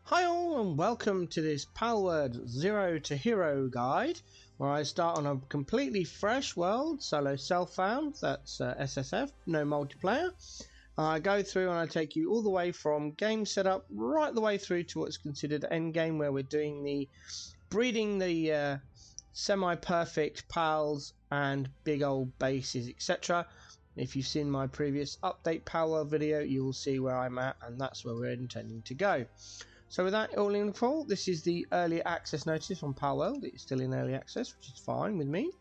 Hi all and welcome to this Palworld Zero to Hero guide where I start on a completely fresh world, solo self-found, that's SSF, no multiplayer. I go through and I take you all the way from game setup right the way through to what's considered end game, where we're doing the breeding the semi-perfect pals and big old bases, etc. If you've seen my previous update Palworld video, you will see where I'm at, and that's where we're intending to go. So with that all in full, this is the early access notice on Palworld. It's still in early access, which is fine with me.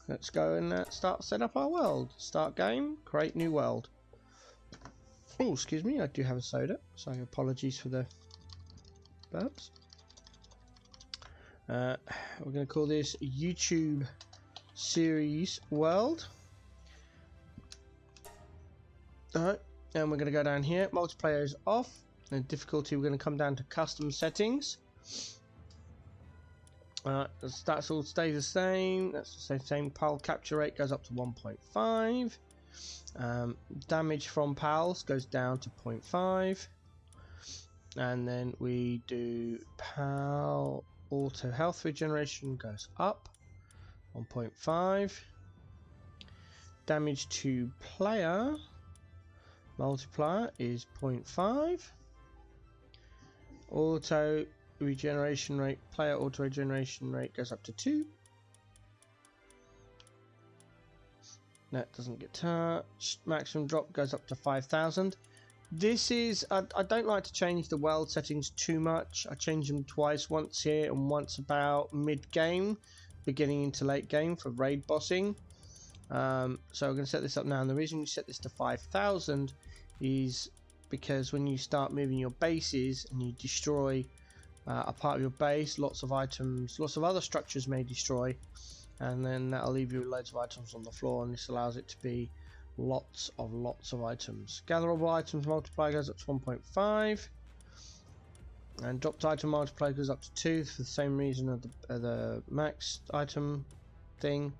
Let's go and start set up our world. Start game, create new world. Oh, excuse me, I do have a soda, so apologies for the burps. We're going to call this YouTube series world. Alright, and we're going to go down here. Multiplayer is off. And difficulty, we're going to come down to custom settings. Stats all stay the same. That's the same. Pal capture rate goes up to 1.5. Damage from pals goes down to 0.5. And then we do pal auto health regeneration goes up 1.5. Damage to player multiplier is 0.5. Auto regeneration rate, player auto regeneration rate goes up to 2. That doesn't get touched. Maximum drop goes up to 5,000. This is, I don't like to change the world settings too much. I change them twice, once here and once about mid-game, beginning into late game for raid bossing. So we're going to set this up now, and the reason we set this to 5,000 is because when you start moving your bases and you destroy a part of your base, lots of items, lots of other structures may destroy, and then that'll leave you with loads of items on the floor, and this allows it to be lots of items. Gatherable items multiplier goes up to 1.5, and dropped item multiplier goes up to 2 for the same reason of the max item thing.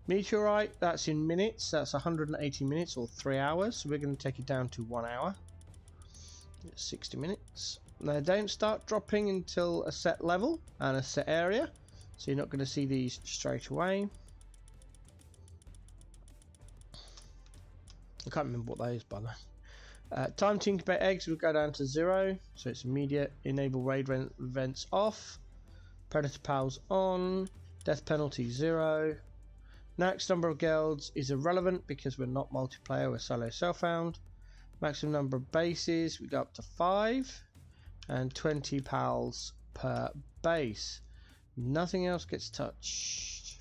Meteorite, that's in minutes, that's 180 minutes or 3 hours, so we're going to take it down to 1 hour. It's 60 minutes. They don't start dropping until a set level and a set area, so you're not going to see these straight away. I can't remember what that is, by the way. Time to incubate eggs will go down to 0, so it's immediate. Enable raid events off. Predator pals on. Death penalty 0. Max number of guilds is irrelevant because we're not multiplayer, we're solo self-found. Maximum number of bases, we go up to 5, and 20 pals per base. Nothing else gets touched.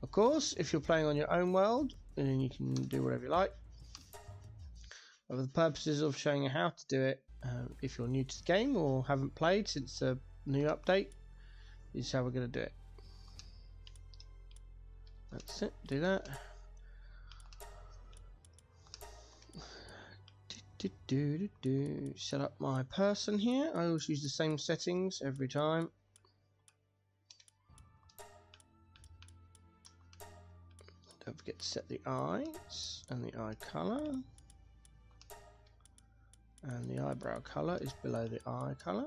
Of course, if you're playing on your own world, then you can do whatever you like. But for the purposes of showing you how to do it, if you're new to the game or haven't played since the new update, this is how we're going to do it. That's it, do that. Set up my person here. I always use the same settings every time. Don't forget to set the eyes and the eye colour. And the eyebrow colour is below the eye colour.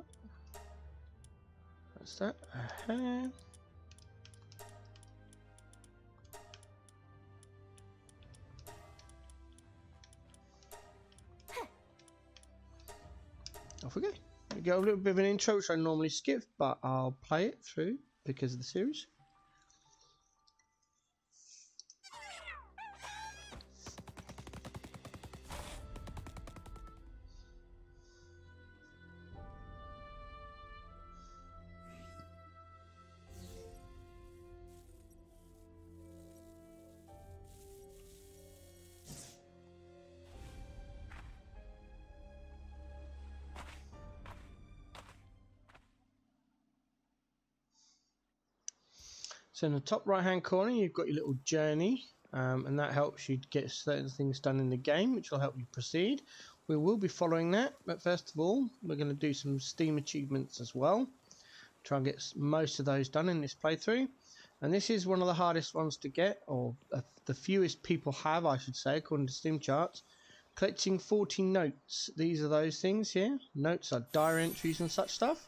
That's that. Off we go. We got a little bit of an intro, which I normally skip, but I'll play it through because of the series. So in the top right hand corner you've got your little journey, and that helps you get certain things done in the game, which will help you proceed. We will be following that, but first of all we're going to do some Steam achievements as well. Try and get most of those done in this playthrough, and this is one of the hardest ones to get, or the fewest people have, I should say, according to Steam charts. Collecting 40 notes. These are those things here. Notes are diary entries and such stuff.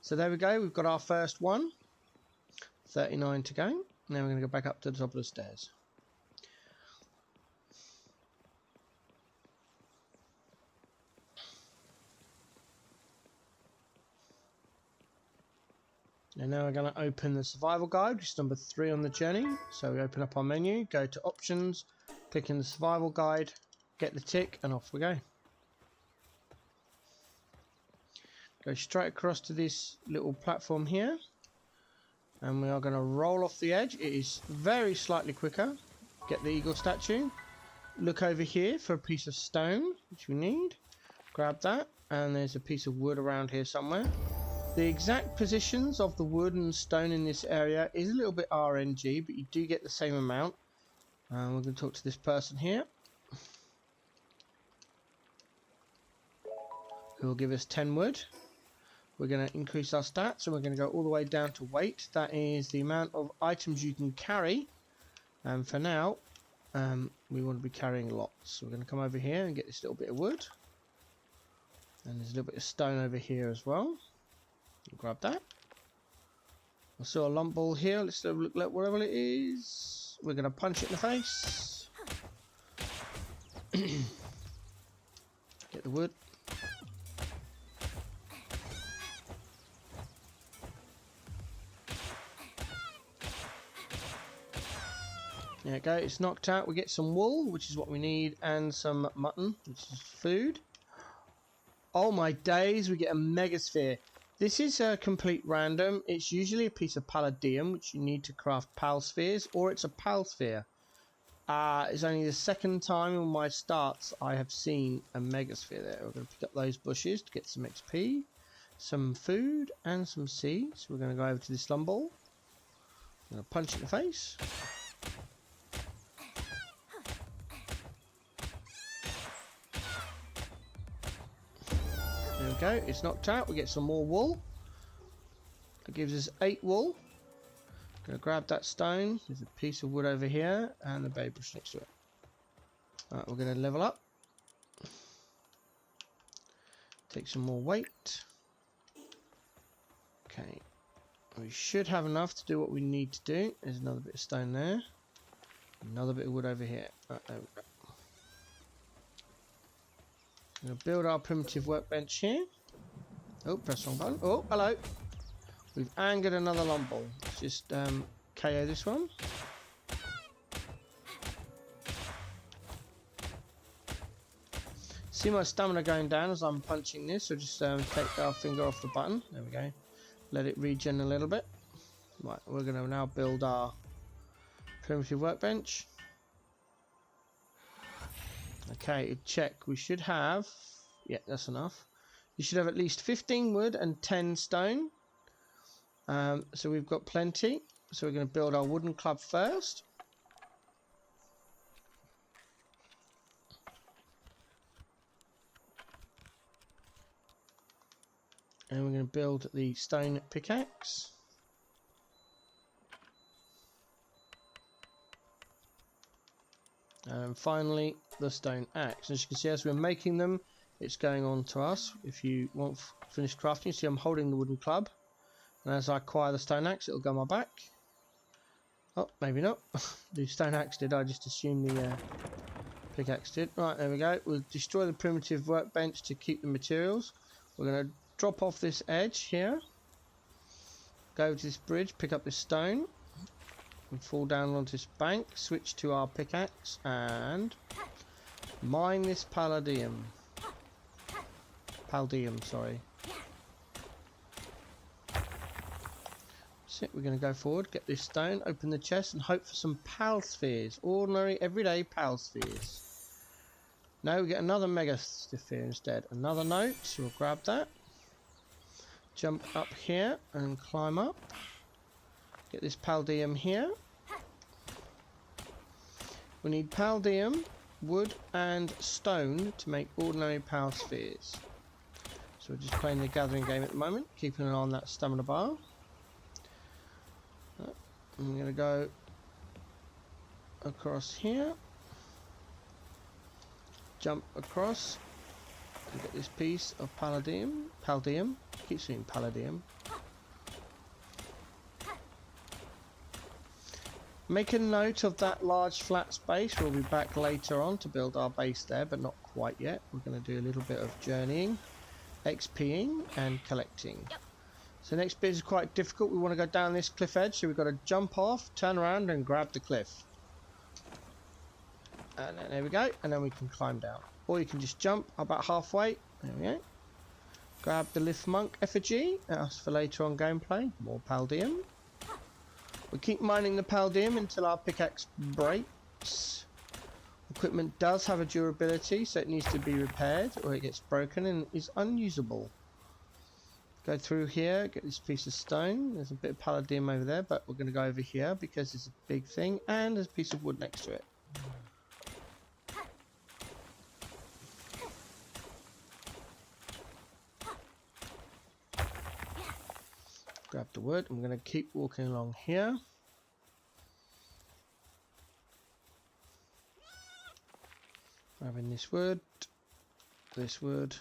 So there we go. We've got our first one. 39 to go. Now we're going to go back up to the top of the stairs. And now we're going to open the survival guide, which is number 3 on the journey. So we open up our menu, go to options, click in the survival guide, get the tick, and off we go. Go straight across to this little platform here. And we are going to roll off the edge. It is very slightly quicker. Get the eagle statue. Look over here for a piece of stone, which we need. Grab that. And there's a piece of wood around here somewhere. The exact positions of the wood and stone in this area is a little bit RNG, but you do get the same amount. We're going to talk to this person here, who will give us 10 wood. We're going to increase our stats, and we're going to go all the way down to weight. That is the amount of items you can carry. And for now, we want to be carrying lots. So we're going to come over here and get this little bit of wood. And there's a little bit of stone over here as well. Grab that. I saw a lump ball here. Let's have a look at whatever it is. We're going to punch it in the face. Get the wood. There you go. It's knocked out. We get some wool, which is what we need, and some mutton, which is food. Oh my days, we get a megasphere. This is a complete random. It's usually a piece of palladium, which you need to craft pal spheres, or it's a pal sphere. It's only the second time in my starts I have seen a megasphere there. We're going to pick up those bushes to get some XP, some food, and some seeds. We're going to go over to this slum ball. I'm going to punch it in the face. There we go, it's knocked out. We get some more wool. That gives us 8 wool. Gonna grab that stone. There's a piece of wood over here and the baby bush next to it. Alright, we're gonna level up. Take some more weight. Okay. We should have enough to do what we need to do. There's another bit of stone there. Another bit of wood over here. Right, there we go. I'm going to build our primitive workbench here. Oh, press wrong button. Oh, hello. We've angered another lump ball. Let's just KO this one. See my stamina going down as I'm punching this, so just take our finger off the button. There we go. Let it regen a little bit. Right, we're going to now build our primitive workbench. Okay, check. We should have... Yeah, that's enough. You should have at least 15 wood and 10 stone. So we've got plenty. So we're going to build our wooden club first. And we're going to build the stone pickaxe. And finally, the stone axe. As you can see, as we're making them, it's going on to us. If you want finished crafting, you see I'm holding the wooden club. And as I acquire the stone axe, it'll go on my back. Oh, maybe not. The stone axe did. I just assumed the pickaxe did. Right, there we go. We'll destroy the primitive workbench to keep the materials. We're going to drop off this edge here. Go over to this bridge, pick up this stone. And fall down onto this bank, switch to our pickaxe, and mine this palladium. Palladium, sorry. So we're going to go forward, get this stone, open the chest, and hope for some pal spheres. Ordinary, everyday pal spheres. No, we get another mega sphere instead. Another note, so we'll grab that. Jump up here and climb up. Get this palladium here. We need palladium, wood and stone to make ordinary pal spheres. So we're just playing the gathering game at the moment, keeping an eye on that stamina bar. I'm going to go across here. jump across and get this piece of palladium. Keep saying palladium. Make a note of that large flat space. We'll be back later on to build our base there, but not quite yet. We're going to do a little bit of journeying, XPing and collecting. So the next bit is quite difficult. We want to go down this cliff edge, so we've got to jump off, turn around and grab the cliff. And then there we go, and then we can climb down. Or you can just jump about halfway. There we go. Grab the lift monk effigy. That's for later on gameplay. More palladium. We keep mining the palladium until our pickaxe breaks. Equipment does have a durability, so it needs to be repaired or it gets broken and is unusable. Go through here, get this piece of stone. There's a bit of palladium over there, but we're going to go over here because it's a big thing, and there's a piece of wood next to it. Grab the wood. I'm going to keep walking along here. Grabbing this wood, this wood,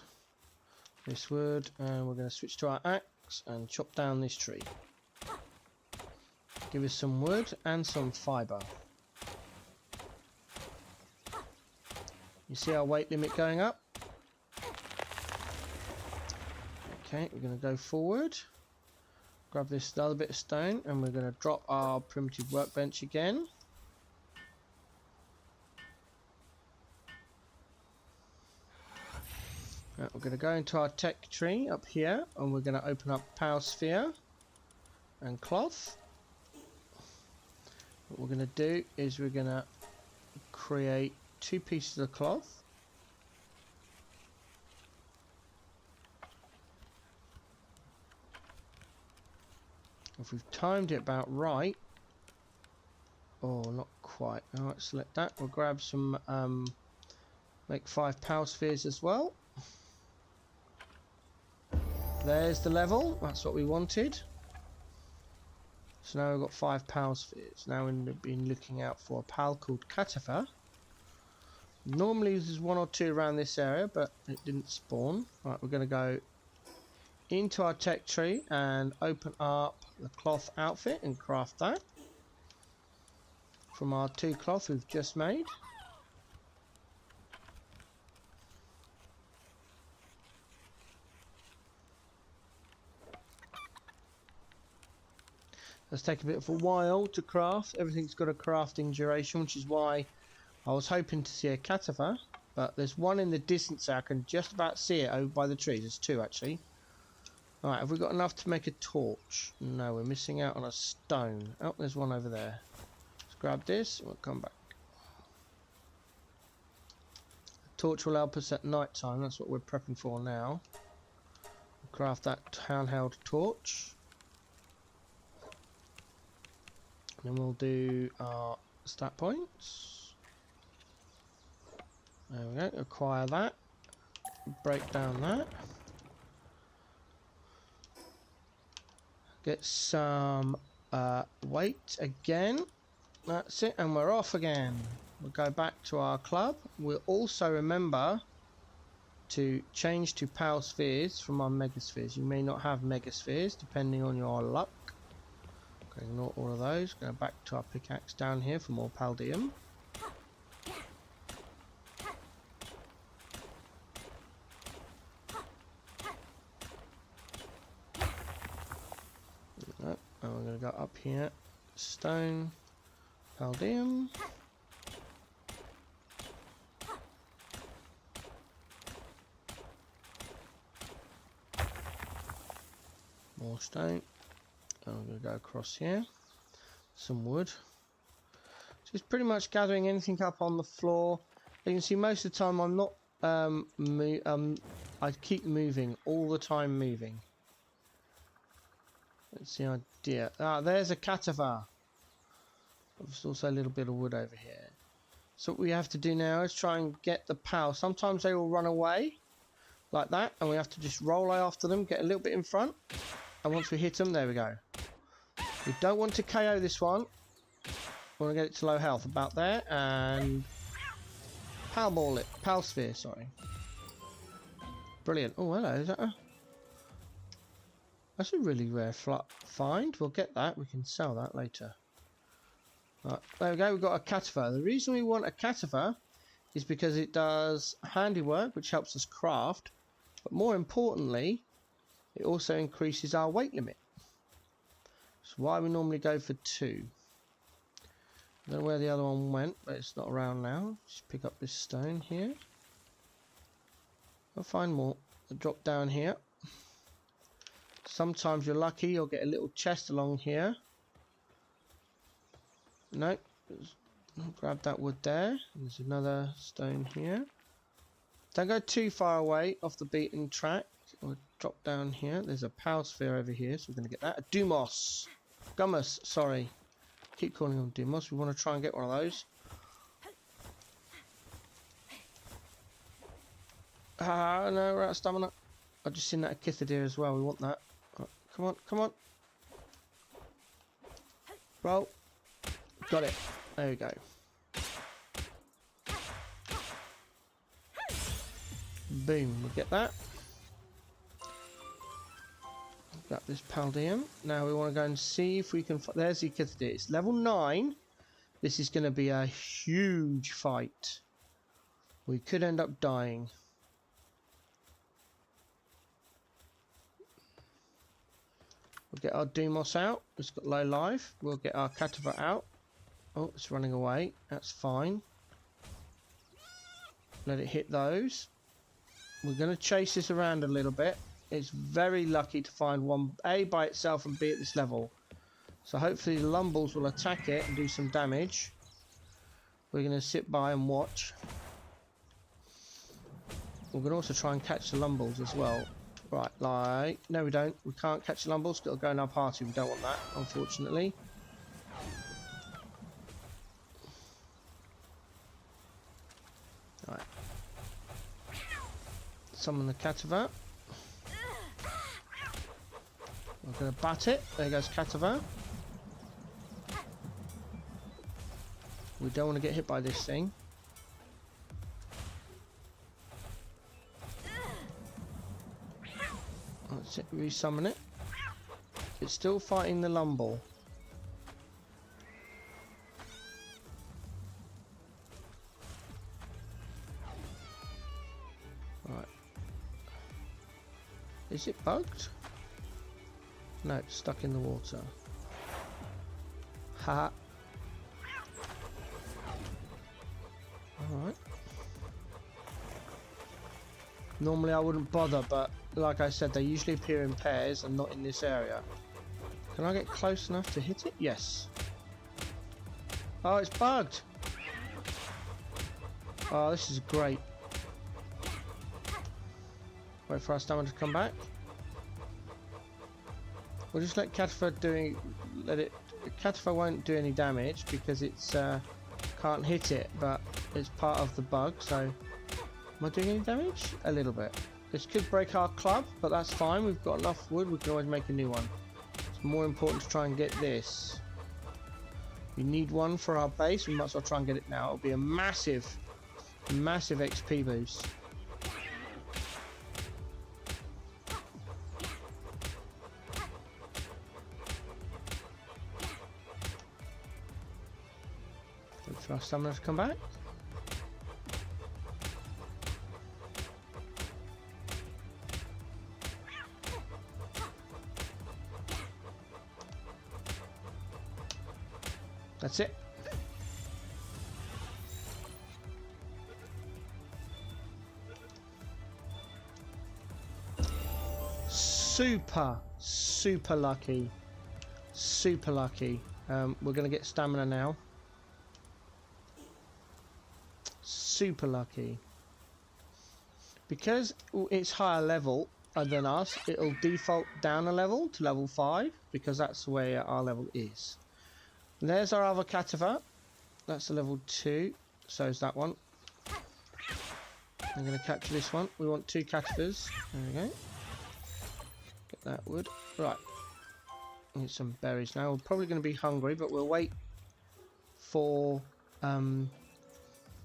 this wood, and we're going to switch to our axe and chop down this tree. Give us some wood and some fibre. You see our weight limit going up? Okay, we're going to go forward. Grab this other bit of stone and we're going to drop our primitive workbench again. Right, we're going to go into our tech tree up here and we're going to open up power sphere and cloth. What we're going to do is we're going to create 2 pieces of cloth. If we've timed it about right, oh, not quite. Alright, select that. We'll grab some, make 5 power spheres as well. There's the level. That's what we wanted. So now we've got 5 power spheres. Now we've been looking out for a pal called Catifa. Normally there's 1 or 2 around this area, but it didn't spawn. Right, we're going to go into our tech tree and open up the cloth outfit and craft that from our 2 cloth we've just made. Let's take a bit of a while to craft. Everything's got a crafting duration, which is why I was hoping to see a Catifa, but there's 1 in the distance there. I can just about see it over by the trees. There's 2 actually. Alright, have we got enough to make a torch? No, we're missing out on a stone. Oh, there's 1 over there. Let's grab this and we'll come back. The torch will help us at night time. That's what we're prepping for now. We'll craft that handheld torch. And then we'll do our stat points. There we go. Acquire that. Break down that. Get some weight again. That's it, and we're off again. We'll go back to our club. We'll also remember to change to power spheres from our mega spheres. You may not have mega spheres depending on your luck. Okay, ignore all of those. Go back to our pickaxe down here for more palladium. And we're going to go up here, stone, palladium, more stone, and I'm going to go across here, some wood. Just pretty much gathering anything up on the floor. You can see most of the time I'm not, I keep moving, all the time moving. That's the idea. Ah, there's a Catifa. There's also a little bit of wood over here. So what we have to do now is try and get the pal. Sometimes they will run away like that, and we have to just roll after them, get a little bit in front, and once we hit them, there we go. We don't want to KO this one. We want to get it to low health, about there, and Palsphere, sorry. Brilliant. Oh, hello. Is that a... That's a really rare find. We'll get that. We can sell that later. Right, there we go. We've got a cativar. The reason we want a cativar is because it does handiwork, which helps us craft. But more importantly, it also increases our weight limit. That's why we normally go for 2. I don't know where the other one went, but it's not around now. Just pick up this stone here. I'll find more. I'll drop down here. Sometimes you're lucky, you'll get a little chest along here. Nope. Grab that wood there. There's another stone here. Don't go too far away off the beaten track. We'll drop down here. There's a power sphere over here, so we're going to get that. A Dumos. Gummus, sorry. Keep calling them Dumos. We want to try and get one of those. Ah, no, we're out of stamina. I've just seen that Echidna as well. We want that. Right, come on, come on. Roll. Got it. There we go. Boom. We'll get that. Got this Paldium. Now we want to go and see if we can... There's the Echidna. It's level 9. This is going to be a huge fight. We could end up dying. We'll get our Dumos out. It's got low life. We'll get our Cativar out. Oh, it's running away. That's fine. Let it hit those. We're going to chase this around a little bit. It's very lucky to find one A by itself and B at this level. So hopefully the Lumbles will attack it and do some damage. We're going to sit by and watch. We're going to also try and catch the Lumbles as well. Right, like... No, we don't. We can't catch the Lumbles. It'll go in our party. We don't want that, unfortunately. Right. Summon the Cativar. We're going to bat it. There goes Cativar. We don't want to get hit by this thing. That's it, resummon it. It's still fighting the Lumble. Right. Is it bugged? No, it's stuck in the water. Ha. Alright. Normally I wouldn't bother, but like I said, they usually appear in pairs and not in this area. Can I get close enough to hit it? Yes. Oh, it's bugged. Oh, this is great. Wait for our stamina to come back. We'll just let Cativar Cativar won't do any damage because it's can't hit it, but it's part of the bug. So, am I doing any damage? A little bit. This could break our club, but that's fine. We've got enough wood. We can always make a new one. It's more important to try and get this. We need one for our base. We might as well try and get it now. It'll be a massive, massive XP boost. Wait for our stamina to come back. That's it. Super lucky. Super lucky. We're going to get stamina now. Super lucky. Because it's higher level than us, it'll default down a level to level 5 because that's where our level is. And there's our other Cativar. That's a level 2. So is that one. I'm going to capture this one. We want 2 Cativars. There we go. Get that wood. Right. Need some berries now. We're probably going to be hungry, but we'll wait for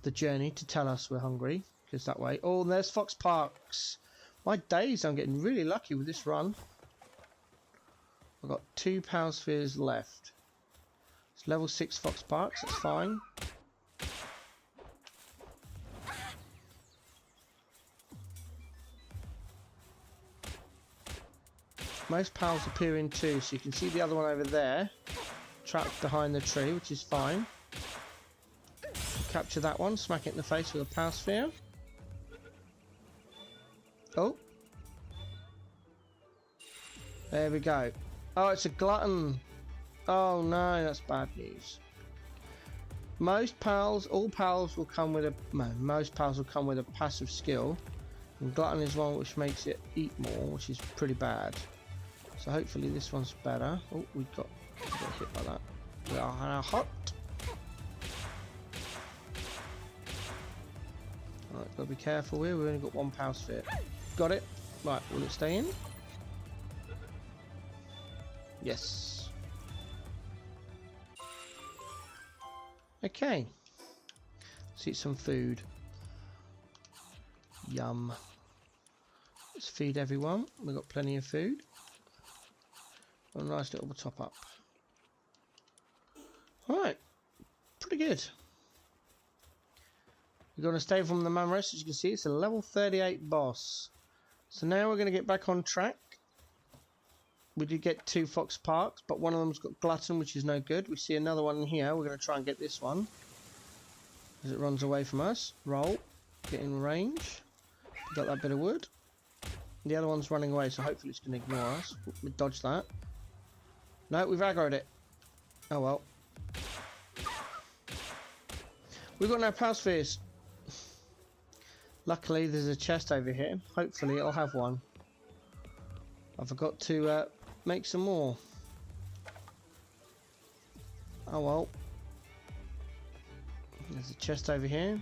the journey to tell us we're hungry, because that way. Oh, there's Fox Parks. My days, I'm getting really lucky with this run. I've got 2 Power Spheres left. It's level 6 Fox Parks, that's fine. Most pals appear in 2, so you can see the other one over there, trapped behind the tree, which is fine. Capture that one, smack it in the face with a Power Sphere. Oh. There we go. Oh, it's a glutton. Oh no, that's bad news. Most pals, all pals will come with a, no, most pals will come with a passive skill. And glutton is one which makes it eat more, which is pretty bad. So hopefully this one's better. Oh, we got hit by that. We are now hot. Alright, gotta be careful here. We've only got 1 Power Sphere. Got it. Right, will it stay in? Yes. Okay. Let's eat some food. Yum. Let's feed everyone. We've got plenty of food. A nice little top up. Alright. Pretty good. We're going to stay from the man rest. As you can see, it's a level 38 boss. So now we're going to get back on track. We did get 2 Fox Parks, but one of them's got Glutton, which is no good. We see another one here. We're going to try and get this one as it runs away from us. Roll. Get in range. Got that bit of wood. The other one's running away, so hopefully it's going to ignore us. We dodge that. No, we've aggroed it. Oh well. We've got no Power Spheres. Luckily, there's a chest over here. Hopefully, I'll have one. I forgot to make some more. Oh well. There's a chest over here.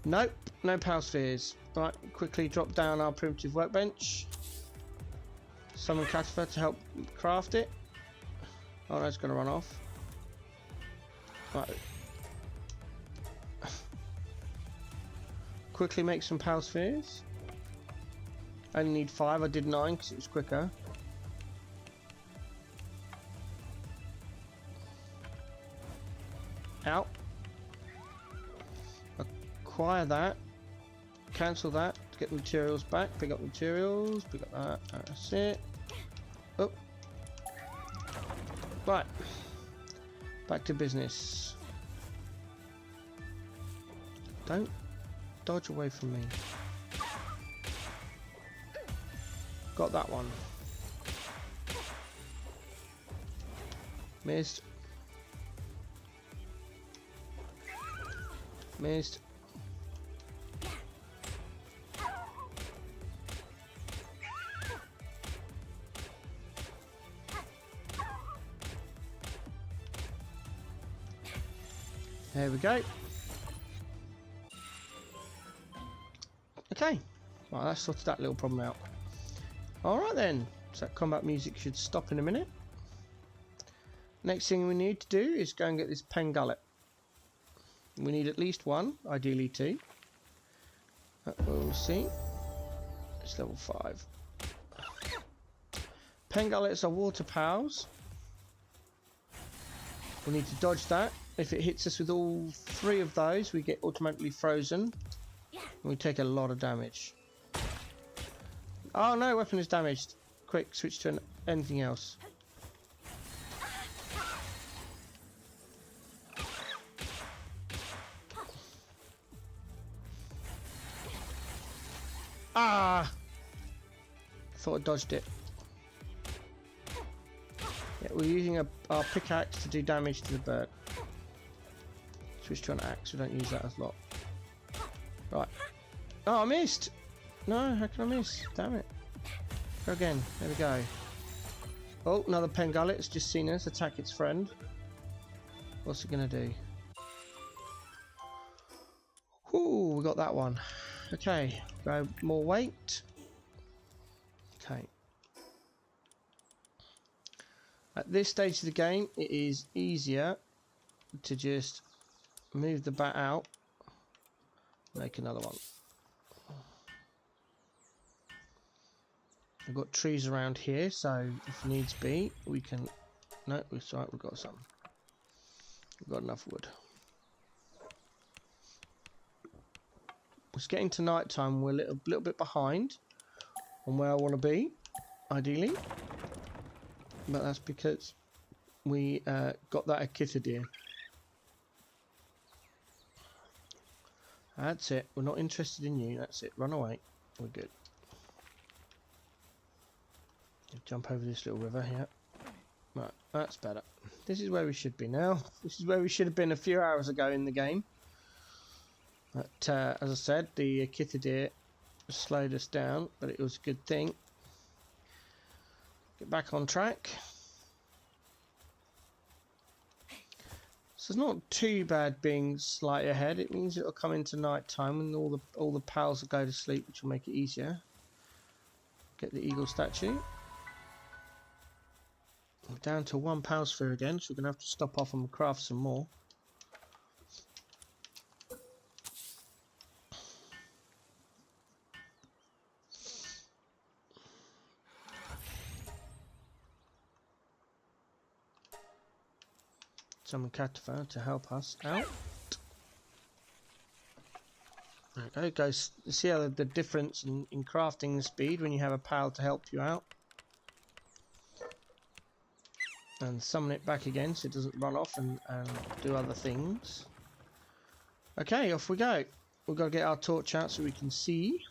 Nope, no Power Spheres. Right, quickly drop down our primitive workbench. Summon Custm to help craft it. Oh, that's going to run off. Right. Quickly make some Power Spheres. I only need 5. I did 9 because it was quicker. Out. Acquire that. Cancel that to get the materials back. Pick up materials. Pick up that. That's it. Oh. Right. Back to business. Don't dodge away from me. Got that one. Missed. Missed. There we go. Okay. Right, that sorted that little problem out. Alright then. So that combat music should stop in a minute. Next thing we need to do is go and get this pen gullet. We need at least 1, ideally 2. We'll see. It's level 5. Pen gullets are water pals. We need to dodge that. If it hits us with all 3 of those, we get automatically frozen. And we take a lot of damage. Oh no, weapon is damaged. Quick, switch to anything else. Ah! Thought I dodged it. Yeah, we're using our pickaxe to do damage to the bird. Switch to an axe, we don't use that a lot. Right. Oh, I missed! No, how can I miss? Damn it. Go again. There we go. Oh, another pen gullet. It's just seen us attack its friend. What's it going to do? Ooh, we got that one. Okay, go more weight. Okay. At this stage of the game, it is easier to just Move the bat out. Make another one. We've got trees around here, so if needs be, we can... No, it's right, we've got some. We've got enough wood. It's getting to night time. We're a little bit behind on where I want to be, ideally. But that's because we got that Echidna deer. That's it. We're not interested in you. That's it. Run away. We're good. Jump over this little river here. Right, that's better. This is where we should be now. This is where we should have been a few hours ago in the game. But as I said, the Echidna deer slowed us down, but it was a good thing. Get back on track. So it's not too bad being slightly ahead. It means it'll come into night time and all the pals will go to sleep, which will make it easier. Get the eagle statue. We're down to 1 pal sphere again, so we're gonna have to stop off and craft some more. Summon Custm to help us out. There we go. See how the difference in crafting the speed when you have a pal to help you out. And summon it back again so it doesn't run off and do other things. Okay, off we go. We've got to get our torch out so we can see.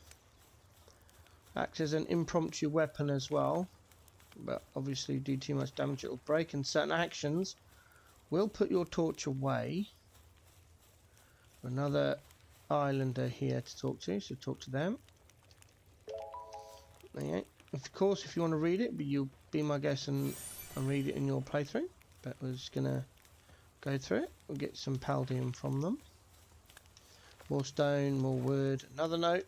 Acts as an impromptu weapon as well. But obviously do too much damage it'll break, and certain actions will put your torch away. Another islander here to talk to, so talk to them. Okay. Of course, if you want to read it, you'll be my guest and read it in your playthrough. But we're just gonna go through it. We'll get some paldium from them. More stone, more wood. Another note.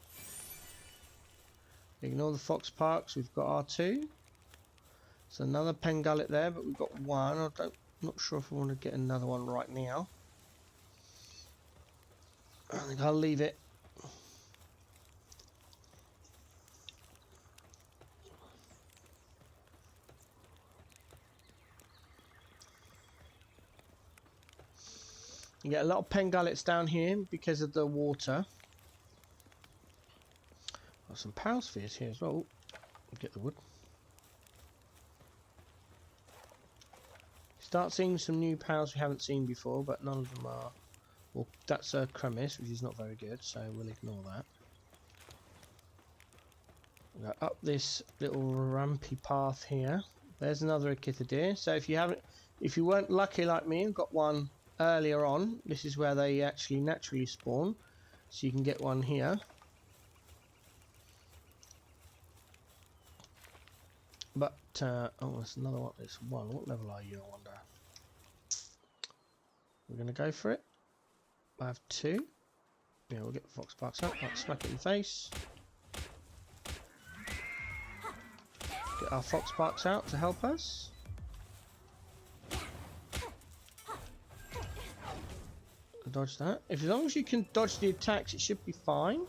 Ignore the fox parks. We've got our 2. So another pen gullet there, but we've got 1. I'm not sure if I want to get another one right now. I think I'll leave it. You get a lot of pen gullets down here because of the water. Got some power spheres here as well. Get the wood. Start seeing some new pals we haven't seen before, but none of them are. Well, that's a cremis, which is not very good, so we'll ignore that. We'll go up this little rampy path here. There's another Echidna deer. So if you weren't lucky like me and got one earlier on, this is where they actually naturally spawn. So you can get one here. But oh, there's another one. There's one. What level are you, I wonder? We're gonna go for it. I have 2. Yeah, we'll get the fox parks up. Like, smack it in the face. Get our fox parks out to help us. Dodge that. As long as you can dodge the attacks, it should be fine.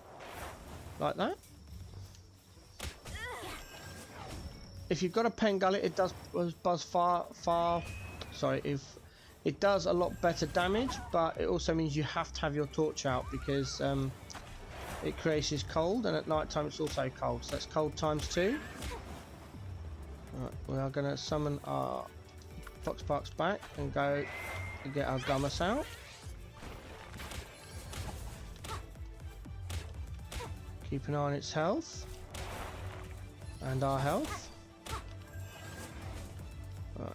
Like that. If you've got a pen gullet, it does buzz far. Sorry, if it does a lot better damage, but it also means you have to have your torch out because it creates cold, and at night time it's also cold. So that's cold times 2. Right, we are going to summon our fox parks back and go and get our gummus out. Keep an eye on its health and our health. Right.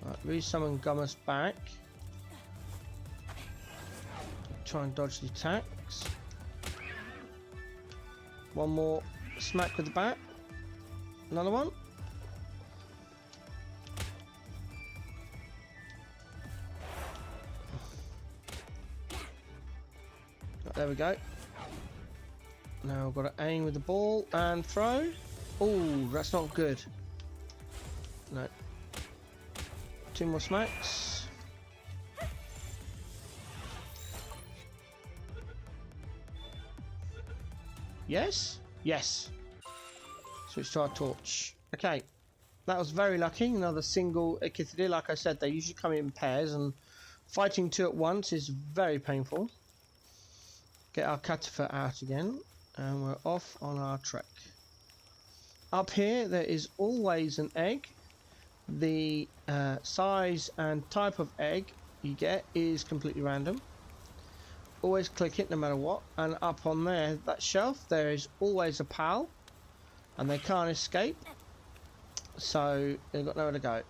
Right, re-summon Gummus back. Try and dodge the attacks. One more smack with the bat. Another one. There we go. Now I've got to aim with the ball and throw. Oh, that's not good. No. 2 more smacks. Yes? Yes. Switch to our torch. Okay. That was very lucky. Another single Echidna. Like I said, they usually come in pairs, and fighting 2 at once is very painful. Get our Catifer out again, and we're off on our trek. Up here, there is always an egg. The size and type of egg you get is completely random. Always click it no matter what. And up on there, that shelf, there is always a pal, and they can't escape. So they've got nowhere to go.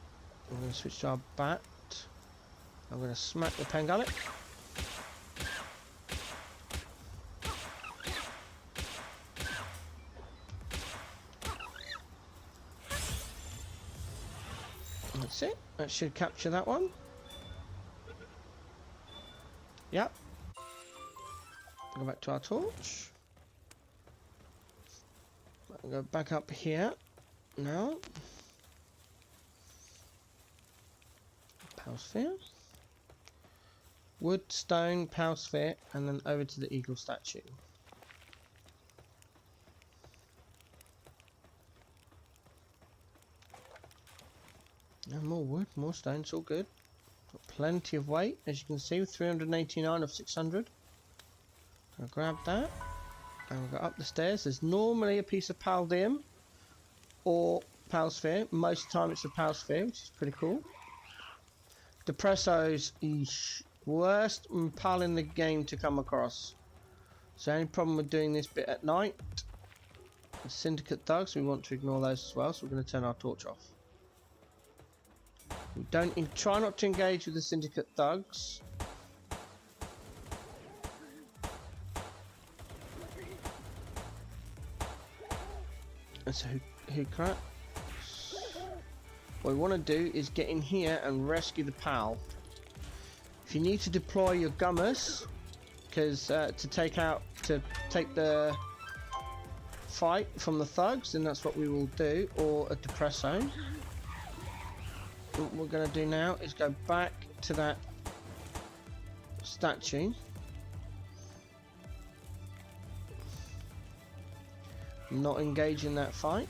I'm going to switch to our bat. I'm going to smack the Pangolic. That's it. That should capture that one. Yep. Go back to our torch. I'll go back up here now. Power sphere. Wood, stone, power sphere, and then over to the eagle statue. And more wood, more stone, it's all good. Got plenty of weight, as you can see, 389 of 600. I'll grab that, and we'll go up the stairs. There's normally a piece of Paldium or Pal Sphere. Most of the time it's a Pal Sphere, which is pretty cool. Depresso's worst Pal in the game to come across. So the only problem with doing this bit at night, the Syndicate Thugs, we want to ignore those as well, so we're going to turn our torch off. We try not to engage with the Syndicate Thugs. So who crap? What we want to do is get in here and rescue the pal. If you need to deploy your gummers, because to take the fight from the thugs, then that's what we will do, or a depresso. What we're going to do now is go back to that statue. Not engage in that fight.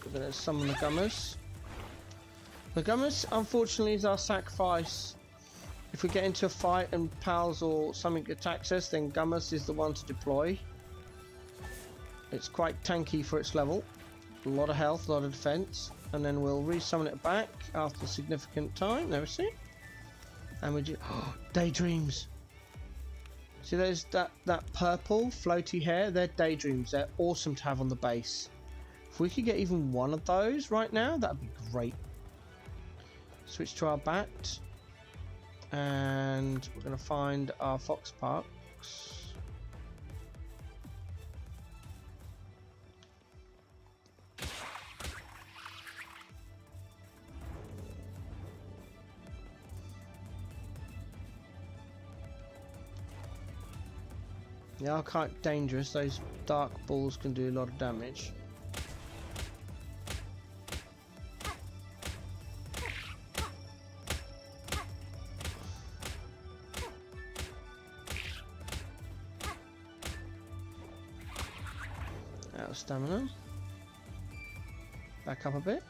We're going to summon the gummers. The gummers, unfortunately, is our sacrifice. If we get into a fight and pals or something attacks us, then gummers is the one to deploy. It's quite tanky for its level. A lot of health, a lot of defense. And then we'll resummon it back after a significant time. There we see. And we do... Oh, daydreams! See, there's that purple floaty hair. They're daydreams. They're awesome to have on the base. If we could get even one of those right now, that'd be great. Switch to our bat. And we're going to find our fox parks. They are quite dangerous. Those dark balls can do a lot of damage. Out of stamina. Back up a bit.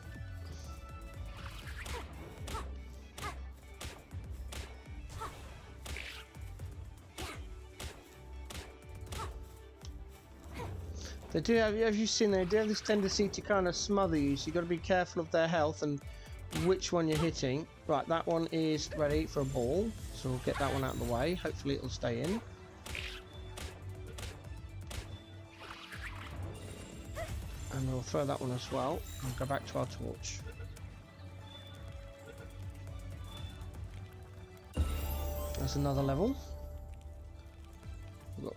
They do have you seen, they do have this tendency to kind of smother you, so you've got to be careful of their health and which one you're hitting. Right, that one is ready for a ball, so we'll get that one out of the way. Hopefully it'll stay in. And we'll throw that one as well, and go back to our torch. That's another level. We've got,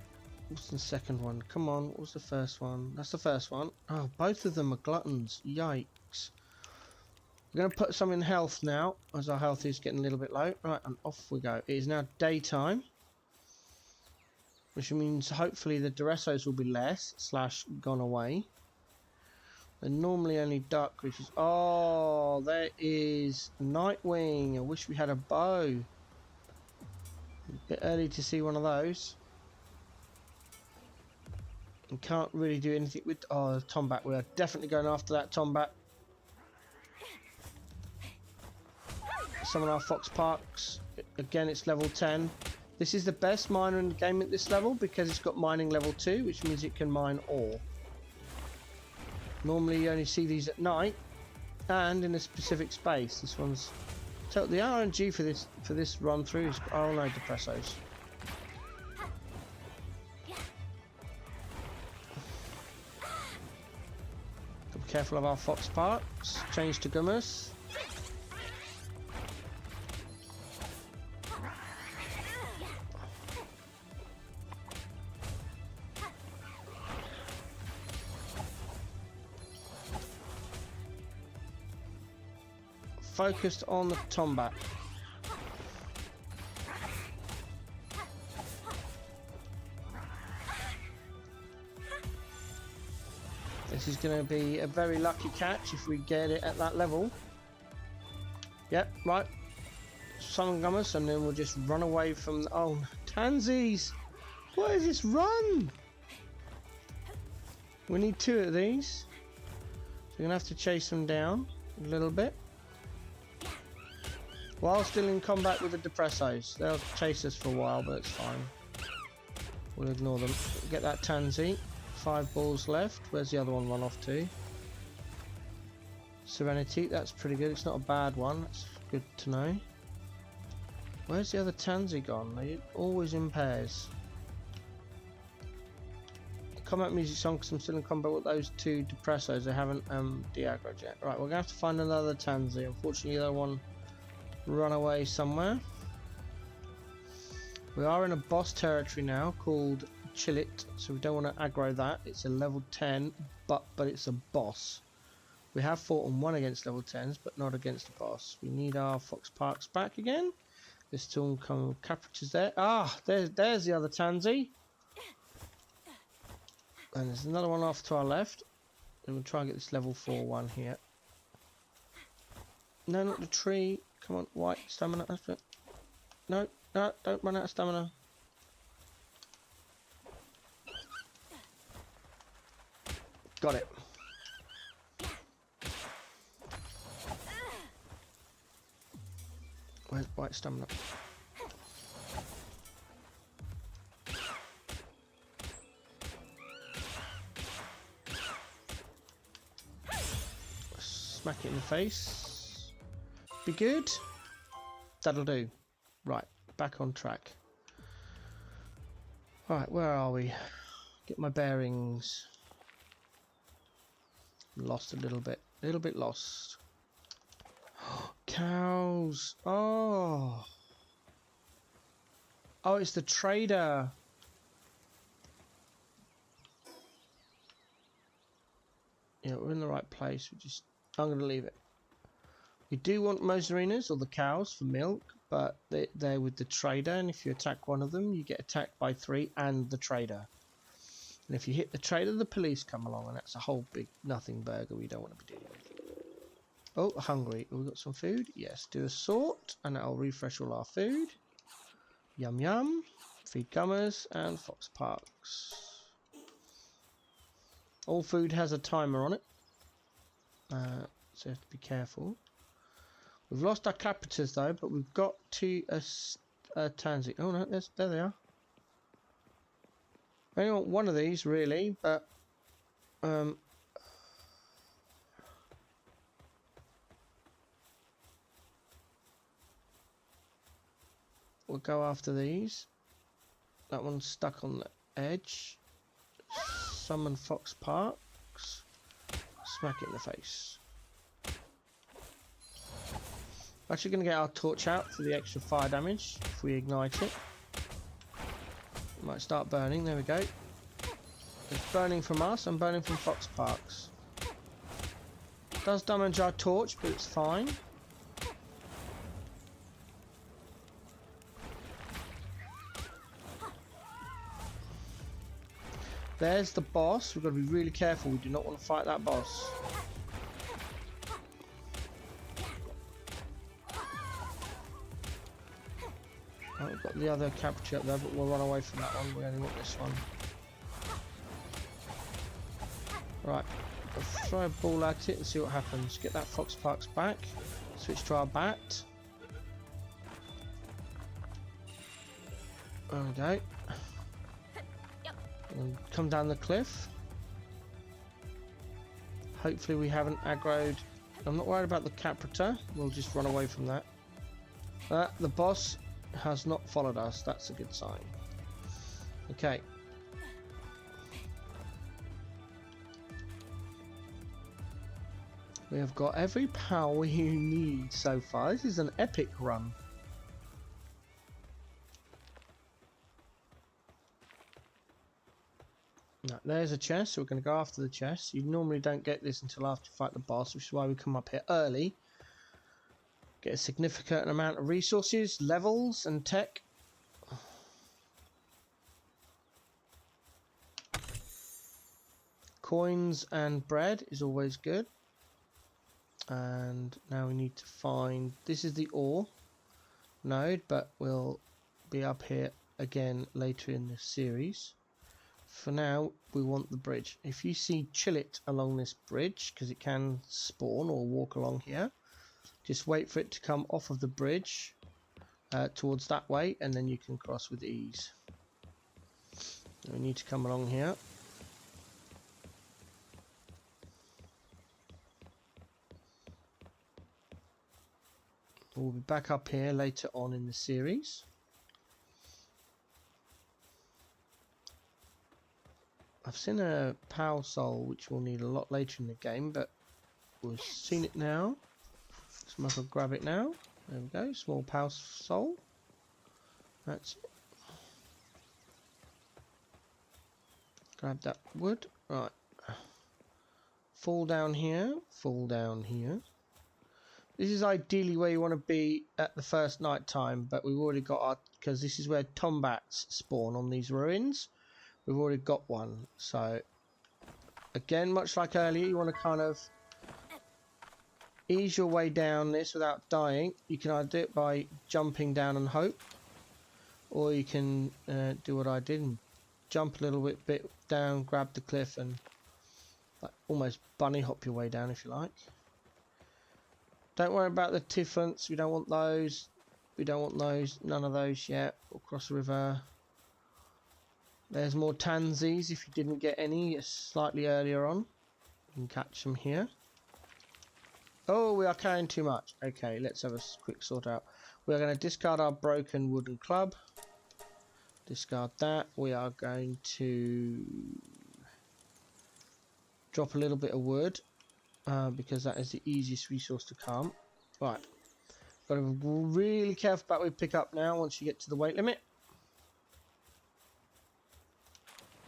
what's the second one? Come on, what was the first one? That's the first one. Oh, both of them are gluttons. Yikes. We're going to put some in health now, as our health is getting a little bit low. Right, and off we go. It is now daytime. which means hopefully the Duressos will be less / gone away. They're normally only dark creatures. Oh, there is Nightwing. I wish we had a bow. A bit early to see one of those. And can't really do anything with... Oh, the Tombat. We are definitely going after that Tombat. Summon our Fox Parks. Again, it's level 10. This is the best miner in the game at this level because it's got mining level 2, which means it can mine ore. Normally you only see these at night and in a specific space. This one's... So the RNG for this run through is... Oh no, Depressos. Be careful of our Fox Parks. Change to Gummus. Focused on the Tombat. This is going to be a very lucky catch if we get it at that level. Yep, right. Summon Gummus and then we'll just run away from... Oh, Tansies! What is this run? We need 2 of these. So we're going to have to chase them down a little bit. While still in combat with the Depressos. They'll chase us for a while, but it's fine. We'll ignore them. Get that Tansy. 5 balls left. Where's the other one run off to? Serenity, that's pretty good. It's not a bad one. That's good to know. Where's the other Tansy gone? They're always in pairs. Combat music song because I'm still in combat with those 2 Depressos. They haven't de-aggroed yet. Right, we're going to have to find another Tansy. Unfortunately, the other one run away somewhere. We are in a boss territory now called Chillit, so we don't want to aggro that. It's a level 10, but it's a boss. We have fought on one against level 10s, but not against the boss. We need our Fox Parks back again. There's still some Caprices there. Ah, there's the other Tansy. And there's another one off to our left. And we'll try and get this level 4 one here. No, not the tree. Come on, white stamina. That's it. No, no, don't run out of stamina. Got it. Where's white stamina? Smack it in the face. Be good. That'll do. Right, back on track. Right, where are we? Get my bearings. Lost a little bit lost. Cows. Oh, it's the trader. Yeah, we're in the right place. I'm going to leave it. We do want Mosarinas or the cows for milk, but they're with the trader, and if you attack one of them, you get attacked by 3 and the trader. And if you hit the trader, the police come along, and that's a whole big nothing burger we don't want to be dealing with. Oh, hungry. Have we got some food? Yes. Do a sort, and that'll refresh all our food. Yum yum. Feed Gummers and Fox Parks. All food has a timer on it, so you have to be careful. We've lost our Capitas though, but we've got to a Tansy. Oh no, there they are. I only want one of these really, but we'll go after these. That one's stuck on the edge. Summon Fox Parks. Smack it in the face. We're actually going to get our torch out for the extra fire damage if we ignite it. It might start burning. There we go. It's burning from us and burning from Fox Parks. It does damage our torch, but it's fine. There's the boss. We've got to be really careful. We do not want to fight that boss. Oh, we've got the other capture up there, but we'll run away from that one. We only want this one. Right, we'll throw a ball at it and see what happens. Get that Fox Parks back. Switch to our bat. There we go. And come down the cliff. Hopefully we haven't aggroed. I'm not worried about the Caprita. We'll just run away from that. The boss has not followed us. That's a good sign. Okay. We have got every power you need so far. This is an epic run. No, there's a chest, so we're going to go after the chest. You normally don't get this until after you fight the boss, which is why we come up here early. Get a significant amount of resources, levels, and tech. Coins and bread is always good. And now we need to find... This is the ore node, but we'll be up here again later in this series. For now, we want the bridge. If you see Chillet along this bridge, because it can spawn or walk along here, just wait for it to come off of the bridge towards that way, and then you can cross with ease. We need to come along here. We'll be back up here later on in the series. I've seen a Power Soul, which we'll need a lot later in the game, but we've seen it now. So I might as well grab it now. There we go, small Power Soul. That's it. Grab that wood. Right. Fall down here. Fall down here. This is ideally where you want to be at the first night time, but we've already got our... Because this is where tombats spawn on these ruins. We've already got one, so again, much like earlier, you want to kind of ease your way down this without dying. You can either do it by jumping down and hope, or you can do what I did and jump a little bit down, grab the cliff, and like, almost bunny hop your way down if you like. Don't worry about the Tiffants. We don't want those. We don't want those. None of those yet. We'll cross the river. There's more Tansies if you didn't get any slightly earlier on. You can catch them here. Oh, we are carrying too much. Okay, let's have a quick sort out. We are going to discard our broken wooden club. Discard that. We are going to drop a little bit of wood because that is the easiest resource to come. Right. Got to be really careful about what we pick up now once you get to the weight limit.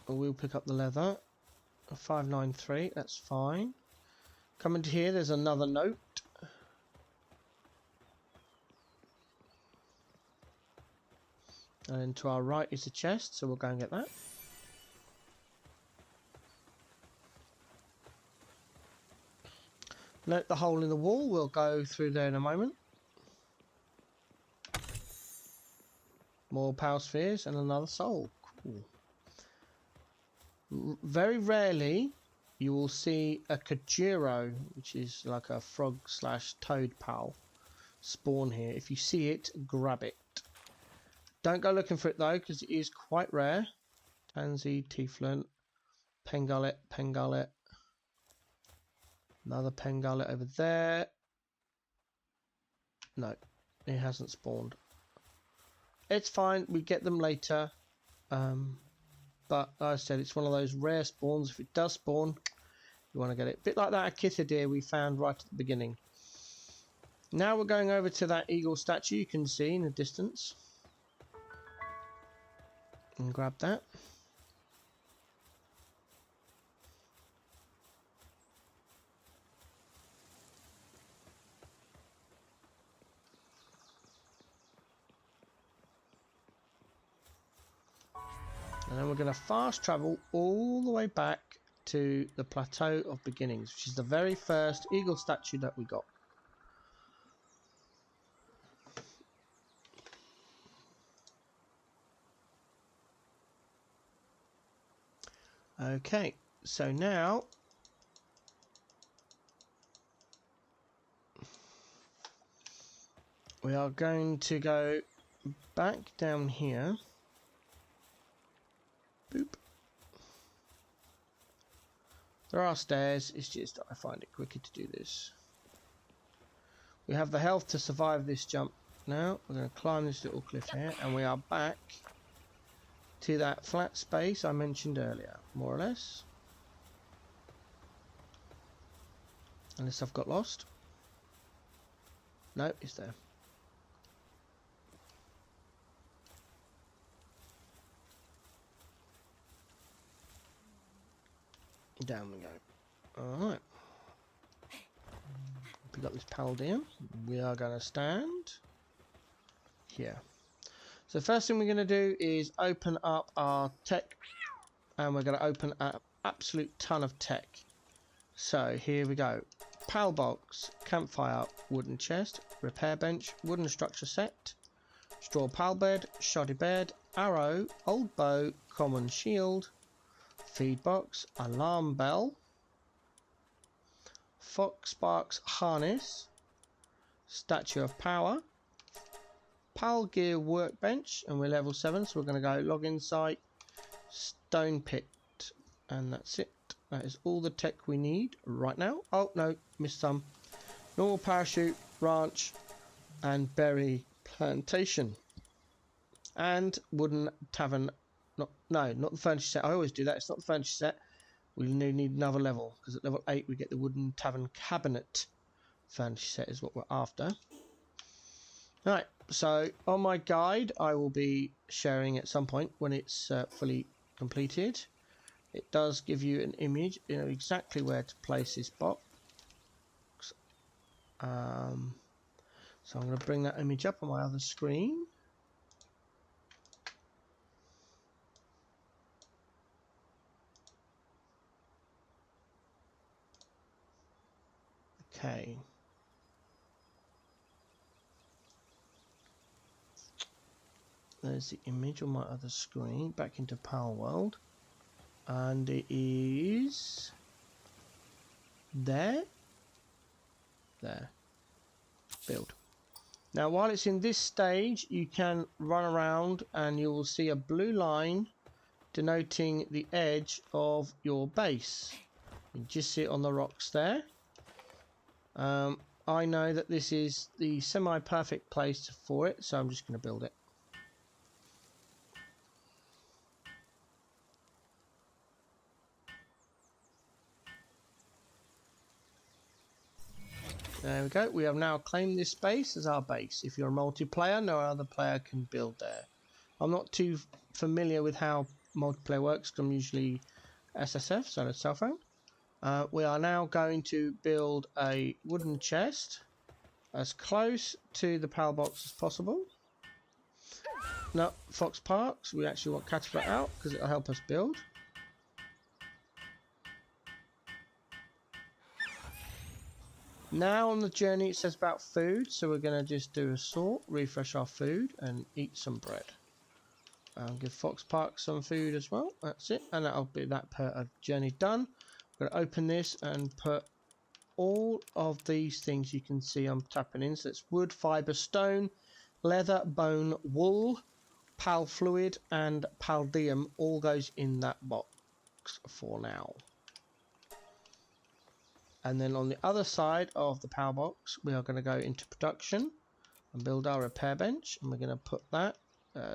We'll pick up the leather. 593, that's fine. Coming to here, there's another note. And then to our right is the chest, so we'll go and get that. Note the hole in the wall, we'll go through there in a moment. More power spheres and another soul. Cool. Very rarely you will see a Kajiro, which is like a frog / toad pal, spawn here. If you see it, grab it. Don't go looking for it though, because it is quite rare. Tansy, Tieflin, Pengullet, Pengullet. Another Pengullet over there. No, it hasn't spawned. It's fine, we get them later. But like I said, it's one of those rare spawns. If it does spawn, you want to get it. A bit like that Akita deer we found right at the beginning. Now we're going over to that eagle statue you can see in the distance. And grab that. And then we're going to fast travel all the way back to the Plateau of Beginnings, which is the very first eagle statue that we got. Okay, so now we are going to go back down here. Boop. There are stairs, it's just I find it quicker to do this. We have the health to survive this jump now. We're going to climb this little cliff here, and we are back to that flat space I mentioned earlier, more or less. Unless I've got lost. No, it's there. Down we go. Alright. Pick up this Palworld. We are going to stand here. So the first thing we're going to do is open up our tech. And we're going to open an absolute ton of tech. So here we go. Pal box, campfire, wooden chest, repair bench, wooden structure set, straw pal bed, shoddy bed, arrow, old bow, common shield, feed box, alarm bell, fox sparks harness, statue of power, pal gear workbench, and we're level 7, so we're going to go login site, stone pit, and that's it. That is all the tech we need right now. Oh no, missed some. Normal parachute, ranch, and berry plantation, and wooden tavern. Not the furniture set. I always do that. It's not the furniture set. We need another level, because at level 8 we get the wooden tavern cabinet. Furniture set is what we're after. Right, so on my guide I will be sharing at some point when it's fully completed. It does give you an image, you know exactly where to place this box. So I'm going to bring that image up on my other screen. Okay. There's the image on my other screen. Back into Palworld. And it is there. Build. Now while it's in this stage, you can run around and you will see a blue line denoting the edge of your base. You can just see it on the rocks there. I know that this is the semi-perfect place for it, so I'm just going to build it. There we go. We have now claimed this space as our base. If you're a multiplayer, no other player can build there. I'm not too familiar with how multiplayer works, because I'm usually SSF, so it's self-owned. We are now going to build a wooden chest as close to the PAL box as possible. No, Fox Parks, we actually want Catapult out because it'll help us build. Now on the journey it says about food, so we're going to just do a sort, refresh our food and eat some bread. Give Fox Park some food as well, that's it, and that'll be that per journey done. We're going to open this and put all of these things you can see I'm tapping in. So it's wood, fibre, stone, leather, bone, wool, pal fluid and paldium all goes in that box for now. And then on the other side of the power box we are going to go into production and build our repair bench, and we're going to put that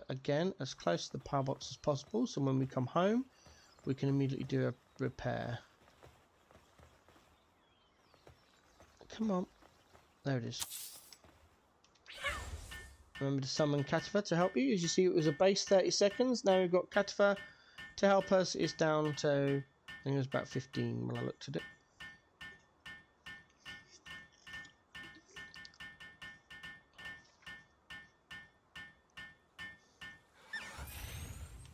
again as close to the power box as possible, so when we come home we can immediately do a repair. Come on, there it is. Remember to summon Katifa to help you. As you see, it was a base 30 seconds. Now we've got Katifa to help us. It's down to, I think it was about 15 when I looked at it.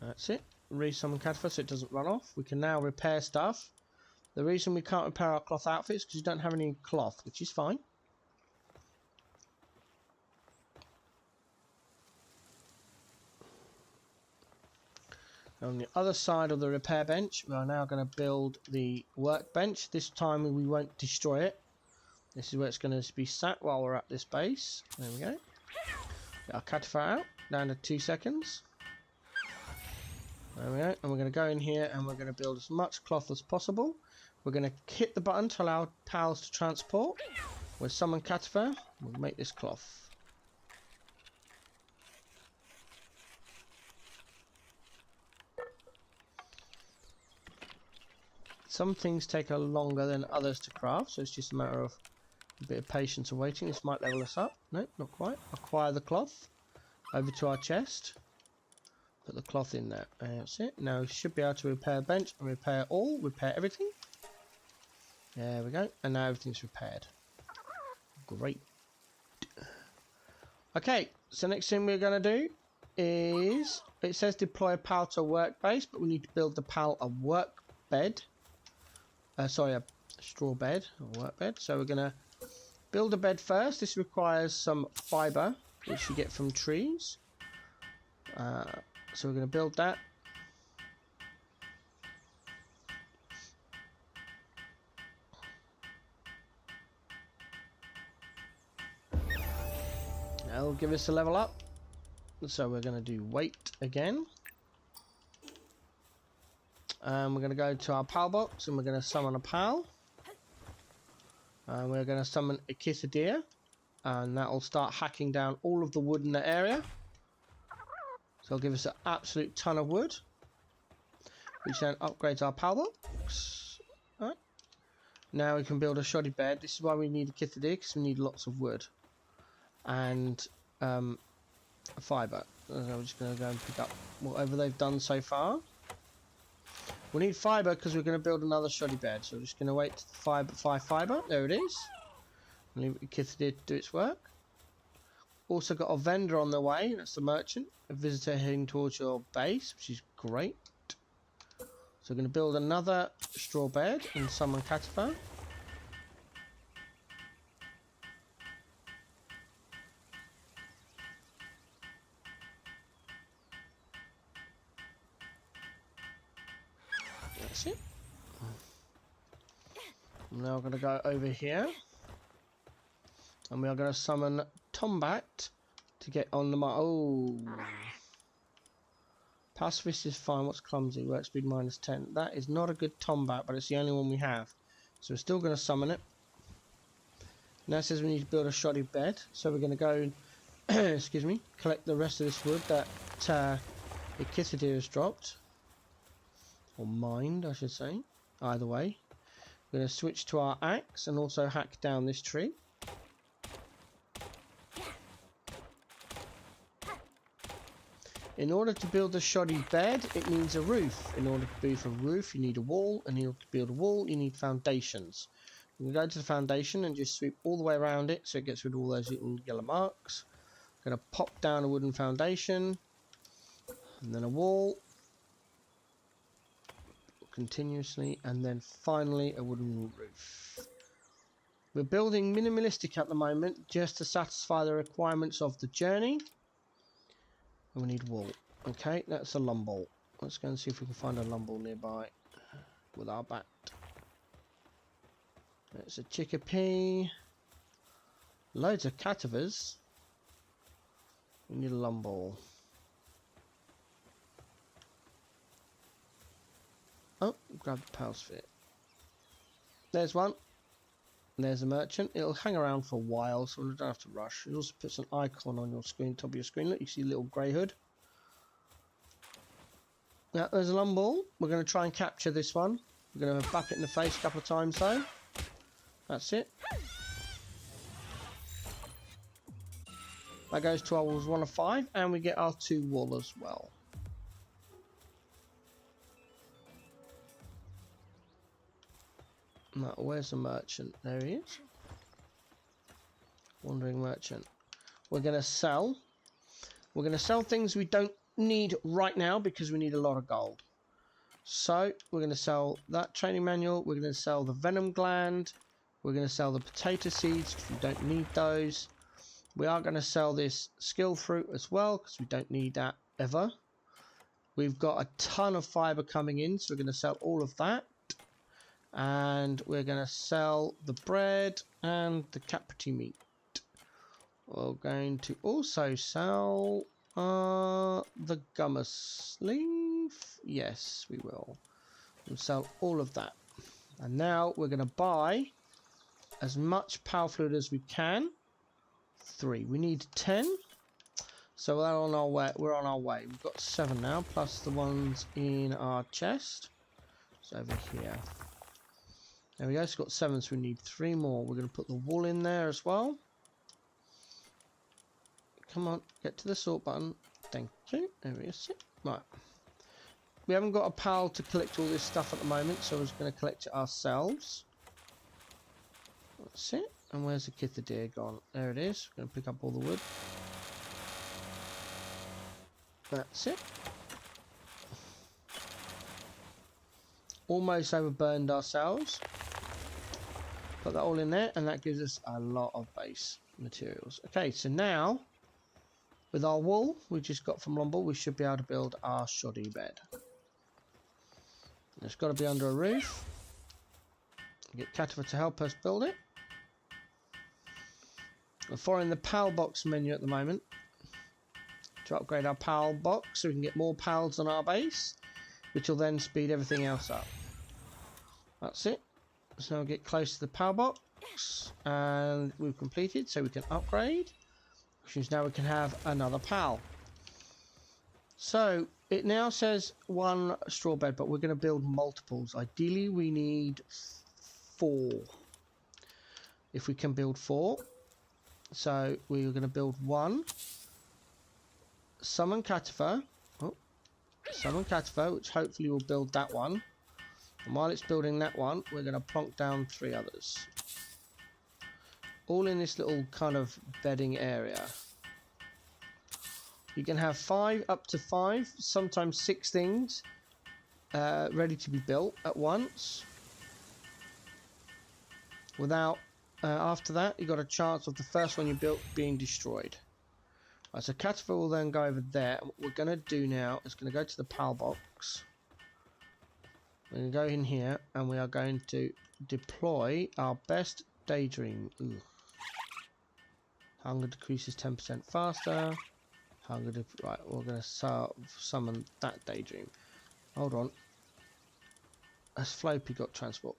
That's it. re-summon Cadaver so it doesn't run off. We can now repair stuff. The reason we can't repair our cloth outfits is because you don't have any cloth, which is fine. On the other side of the repair bench, we are now going to build the workbench. This time we won't destroy it. This is where it's going to be sat while we're at this base. There we go. Get our Cadaver out, down to 2 seconds. There we go. And we're going to go in here and we're going to build as much cloth as possible. We're going to hit the button to allow pals to transport. We'll summon Cadaver. We'll make this cloth. Some things take longer than others to craft, so it's just a matter of a bit of patience and waiting. This might level us up. No, not quite. Acquire the cloth. Over to our chest. Put the cloth in there. That's it. Now we should be able to repair bench and repair all. Repair everything. There we go. And now everything's repaired. Great. Okay, so next thing we're going to do is... It says deploy a pal to a work base, but we need to build the pal a work bed. Sorry, a straw bed or work bed. So we're going to build a bed first. This requires some fibre, which you get from trees. So we're going to build that. That'll give us a level up. So we're going to do weight again. We're going to go to our pal box and we're going to summon a pal. We're going to summon a Epdisode, and that will start hacking down all of the wood in the area. So it'll give us an absolute ton of wood, which then upgrades our pal box. Right. Now we can build a shoddy bed. This is why we need a Epdisode, because we need lots of wood and fibre. So I'm just going to go and pick up whatever they've done so far. We need fibre because we're going to build another shoddy bed. So we're just going to wait for 5 fibre. There it is. Leave Epdisode to do its work. Also got a vendor on the way. That's the merchant. A visitor heading towards your base, which is great. So we're going to build another straw bed and summon Cadaver. That's it. I'm now going to go over here. And we are going to summon Tombat to get on the... Oh! Pacifist is fine. What's clumsy? Work speed -10. That is not a good Tombat, but it's the only one we have. So we're still going to summon it. Now it says we need to build a shoddy bed. So we're going to go and excuse me, collect the rest of this wood that Epdisode has dropped. Or mined, I should say. Either way. We're going to switch to our axe and also hack down this tree. In order to build a shoddy bed, it needs a roof. In order to build a roof, you need a wall. And in order to build a wall, you need foundations. We're going to go to the foundation and just sweep all the way around it so it gets rid of all those little yellow marks. I'm going to pop down a wooden foundation. And then a wall. Continuously. And then finally a wooden roof. We're building minimalistic at the moment just to satisfy the requirements of the journey. And we need wool. Okay, that's a lumball. Let's go and see if we can find a lumball nearby with our bat. It's a chickpea. Loads of Cadavers. We need a lumball. Oh, grab the pal sphere. There's one. There's a merchant. It'll hang around for a while, so we don't have to rush. It also puts an icon on your screen, top of your screen. Look, you see a little grey hood. Now, there's a lumball. We're going to try and capture this one. We're going to bap it in the face a couple of times, though. That's it. That goes to our walls 1 of 5, and we get our 2 wool as well. Now, where's the merchant? There he is. Wandering merchant. We're going to sell. We're going to sell things we don't need right now because we need a lot of gold. So we're going to sell that training manual. We're going to sell the venom gland. We're going to sell the potato seeds because we don't need those. We are going to sell this skill fruit as well because we don't need that ever. We've got a ton of fiber coming in, so we're going to sell all of that. And we're going to sell the bread and the capri meat. We're going to also sell the gummus leaf. Yes, we will. We'll sell all of that. And now we're going to buy as much power fluid as we can. 3. We need 10. So we're on our way. We're on our way. We've got 7 now, plus the ones in our chest. It's over here. There we go. It's got 7, so we need 3 more. We're going to put the wool in there as well. Come on, get to the sort button. Thank you. There we go. Right. We haven't got a pal to collect all this stuff at the moment, so we're just going to collect it ourselves. That's it. And where's the Kithadeer gone? There it is. We're going to pick up all the wood. That's it. Almost overburned ourselves. Put that all in there, and that gives us a lot of base materials. Okay, so now with our wool we just got from Lomble, we should be able to build our shoddy bed. It's got to be under a roof. Get Katifa to help us build it. We're following the PAL box menu at the moment to upgrade our PAL box so we can get more PALs on our base, which will then speed everything else up. That's it. So now we get close to the PAL box and we've completed, so we can upgrade, which means now we can have another PAL. So it now says 1 straw bed, but we're going to build multiples. Ideally we need 4 if we can build 4. So we're going to build 1. Summon Katifa. Summon Katifa, which hopefully will build that one. And while it's building that one, we're going to plonk down 3 others. All in this little kind of bedding area. You can have 5, up to 5, sometimes 6 things ready to be built at once. Without, after that, you got a chance of the first one you built being destroyed. Right, so Katifa will then go over there. And what we're going to do now is going to go to the PAL box. We're going to go in here and we are going to deploy our best daydream. Ooh. Hunger decreases 10% faster. Right, we're going to summon that daydream. Hold on. Has Floppy got transport?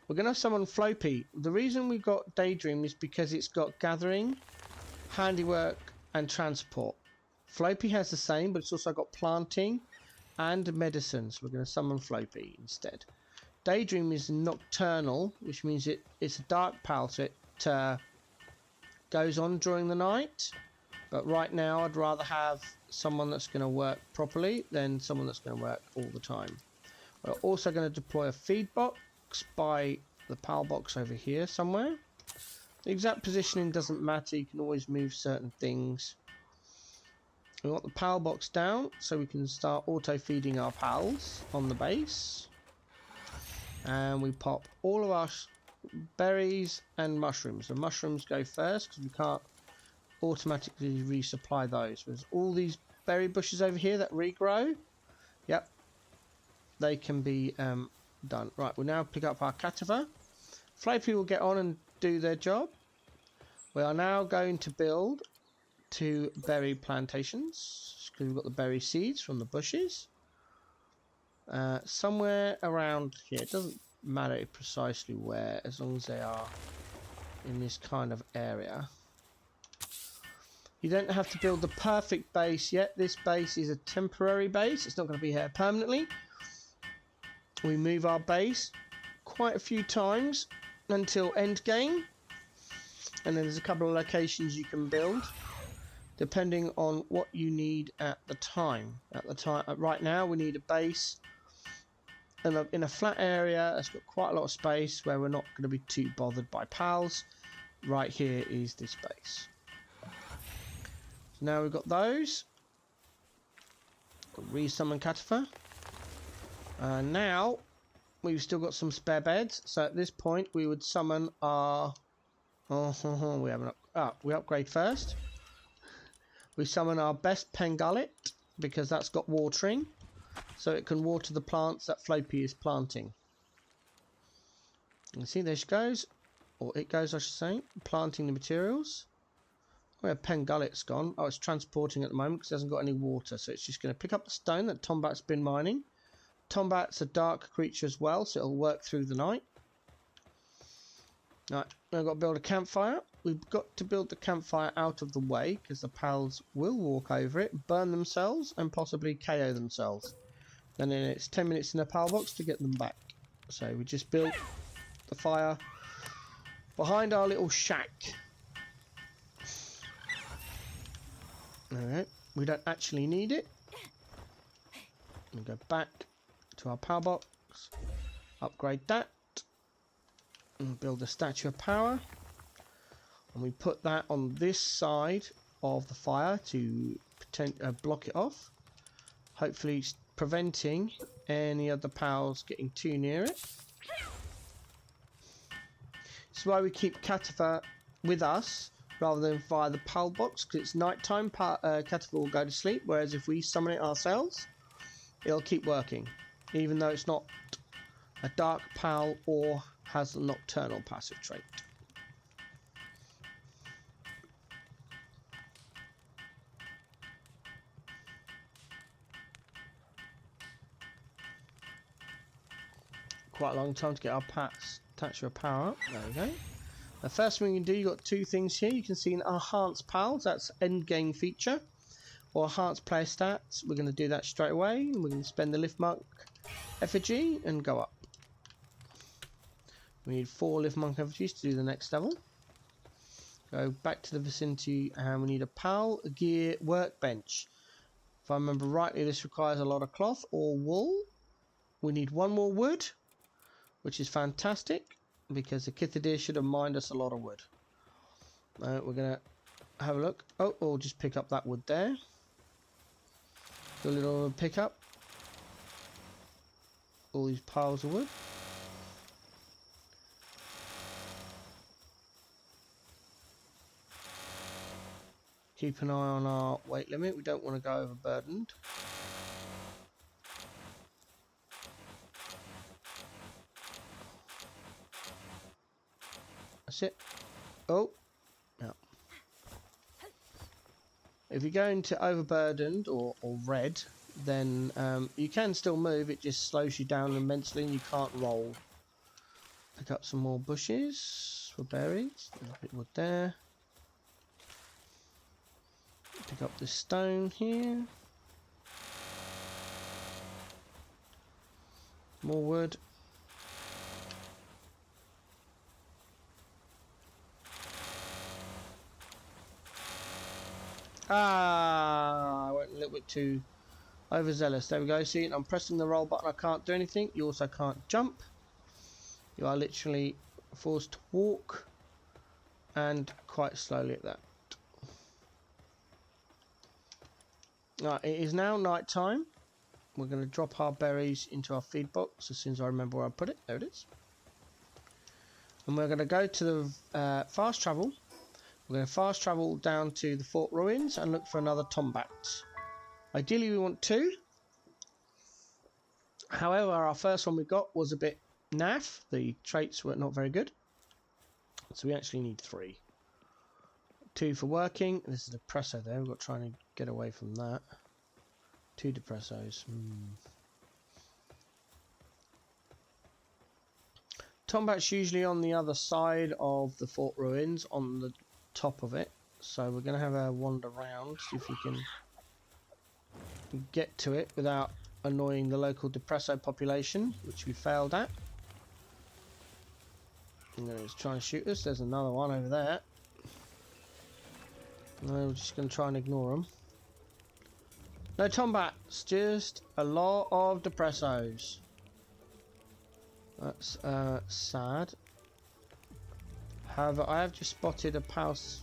We're going to summon Floppy. The reason we've got daydream is because it's got gathering, handiwork, and transport. Floppy has the same, but it's also got planting and medicine. So we're going to summon Floppy instead. Daydream is nocturnal, which means it's a dark pal, so it goes on during the night. But right now I'd rather have someone that's going to work properly than someone that's going to work all the time. We're also going to deploy a feed box by the PAL box over here somewhere. The exact positioning doesn't matter, you can always move certain things. We want the PAL box down so we can start auto feeding our pals on the base. And we pop all of our berries and mushrooms. The mushrooms go first because we can't automatically resupply those. There's all these berry bushes over here that regrow. Yep, they can be done. Right, we'll now pick up our Katifa. Floppy will get on and do their job. We are now going to build 2 berry plantations because we've got the berry seeds from the bushes. Somewhere around here. It doesn't matter precisely where, as long as they are in this kind of area. You don't have to build the perfect base yet. This base is a temporary base. It's not going to be here permanently. We move our base quite a few times until end game. And then there's a couple of locations you can build depending on what you need at the time. Right now we need a base in a flat area that's got quite a lot of space where we're not going to be too bothered by pals. Right here is this base. Now we've got those. Resummon Catifer. Now we've still got some spare beds, so at this point we would summon our... we haven't we upgrade first. We summon our best Pengullet, because that's got watering, so it can water the plants that Floppy is planting. You see, there she goes, or it goes I should say, planting the materials. Where Pengullet's gone? Oh, it's transporting at the moment because it hasn't got any water, so it's just going to pick up the stone that Tombat's been mining. Tombat's a dark creature as well, so it'll work through the night. Right, now I've got to build a campfire. We've got to build the campfire out of the way because the pals will walk over it, burn themselves, and possibly KO themselves. And then it's 10 minutes in a pal box to get them back. So we just built the fire behind our little shack. Alright, we don't actually need it. We go back to our power box, upgrade that, and build a statue of power. And we put that on this side of the fire to block it off, hopefully preventing any other pals getting too near it. This is why we keep Catifer with us rather than via the pal box, because it's night time. Catifer will go to sleep, whereas if we summon it ourselves, it'll keep working, even though it's not a dark pal or has a nocturnal passive trait. Quite a long time to get our statue of power up. There we go. The first thing you can do, you've got two things here. You can see an enhanced pals, that's end game feature, or enhanced player stats. We're going to do that straight away. We're going to spend the lift monk effigy and go up. We need 4 lift monk effigies to do the next level. Go back to the vicinity and we need a pal gear workbench. If I remember rightly, this requires a lot of cloth or wool. We need 1 more wood, which is fantastic, because the Kithidir should have mined us a lot of wood. We're going to have a look. Oh, we'll just pick up that wood there. Do a little pick up. All these piles of wood. Keep an eye on our weight limit. We don't want to go overburdened. That's it. Oh, no. If you go into overburdened or red, then you can still move. It just slows you down immensely and you can't roll. Pick up some more bushes for berries. There's a bit of wood there. Pick up this stone here. More wood. I went a little bit too overzealous. There we go. See, I'm pressing the roll button. I can't do anything. You also can't jump. You are literally forced to walk, and quite slowly at that. Right, it is now night time. We're going to drop our berries into our feed box as soon as I remember where I put it. There it is. And we're going to go to the fast travel. We're going to fast travel down to the fort ruins and look for another Tombat. Ideally we want 2. However, our first one we got was a bit naff. The traits were not very good. So we actually need 3. 2 for working. There's a depresso there. We've got to try and get away from that. 2 depressos. Tombat's usually on the other side of the fort ruins, on the top of it. So we're going to have a wander around, see if we can get to it without annoying the local depresso population, which we failed at. I'm going to try and shoot us. There's another one over there. No, we're just going to try and ignore them. No Tombats, just a lot of depressos. That's sad. However, I have just spotted a Pals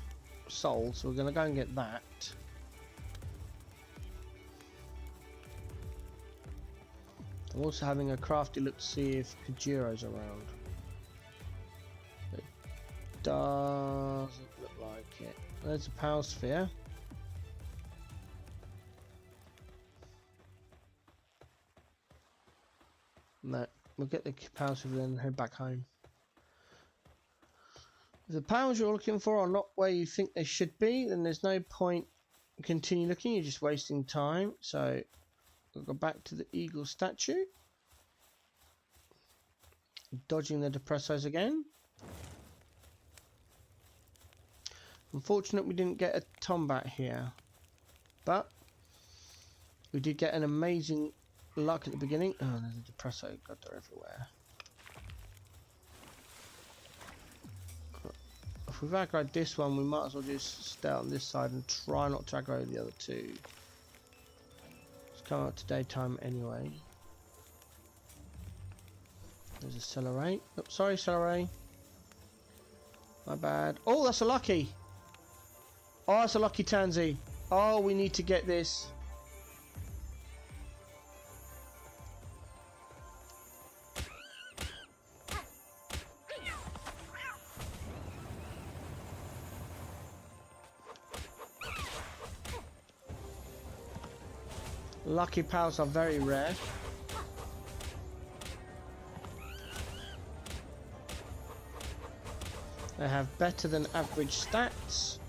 soul, so we're going to go and get that. I'm also having a crafty look to see if Kajiro's around. It doesn't look like it. There's a power sphere. No, we'll get the power sphere and head back home. If the powers you're looking for are not where you think they should be, then there's no point continue looking, you're just wasting time. So we'll go back to the eagle statue. Dodging the depressos again. Unfortunate we didn't get a Tombat here, but we did get an amazing luck at the beginning. Oh, there's a depresso, god, they're everywhere. If we've aggroed this one, we might as well just stay on this side and try not to aggro the other two. It's coming up to daytime anyway. There's a Celeray. Oh, sorry, Celeray. My bad. Oh, that's a lucky. Oh, that's a lucky Tansy. Oh, we need to get this. Lucky pals are very rare. They have better than average stats,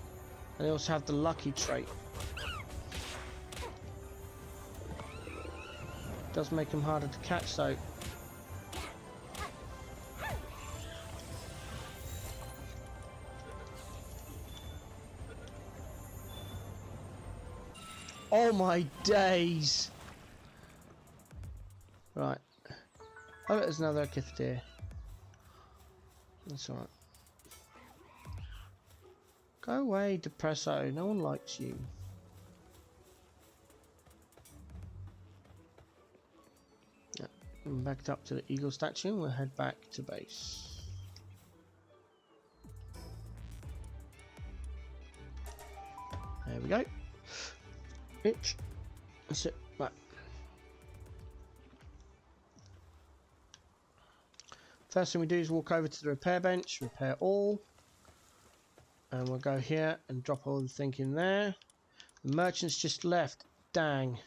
and they also have the lucky trait. Does make them harder to catch though. Oh my days! Right. Oh, there's another Kithtir. That's alright. Go away, Depresso. No one likes you. Yeah. I'm backed up to the eagle statue and we'll head back to base. There we go. Itch. That's it. Right. First thing we do is walk over to the repair bench, repair all. And we'll go here and drop all the thing in there. The merchant's just left. Dang.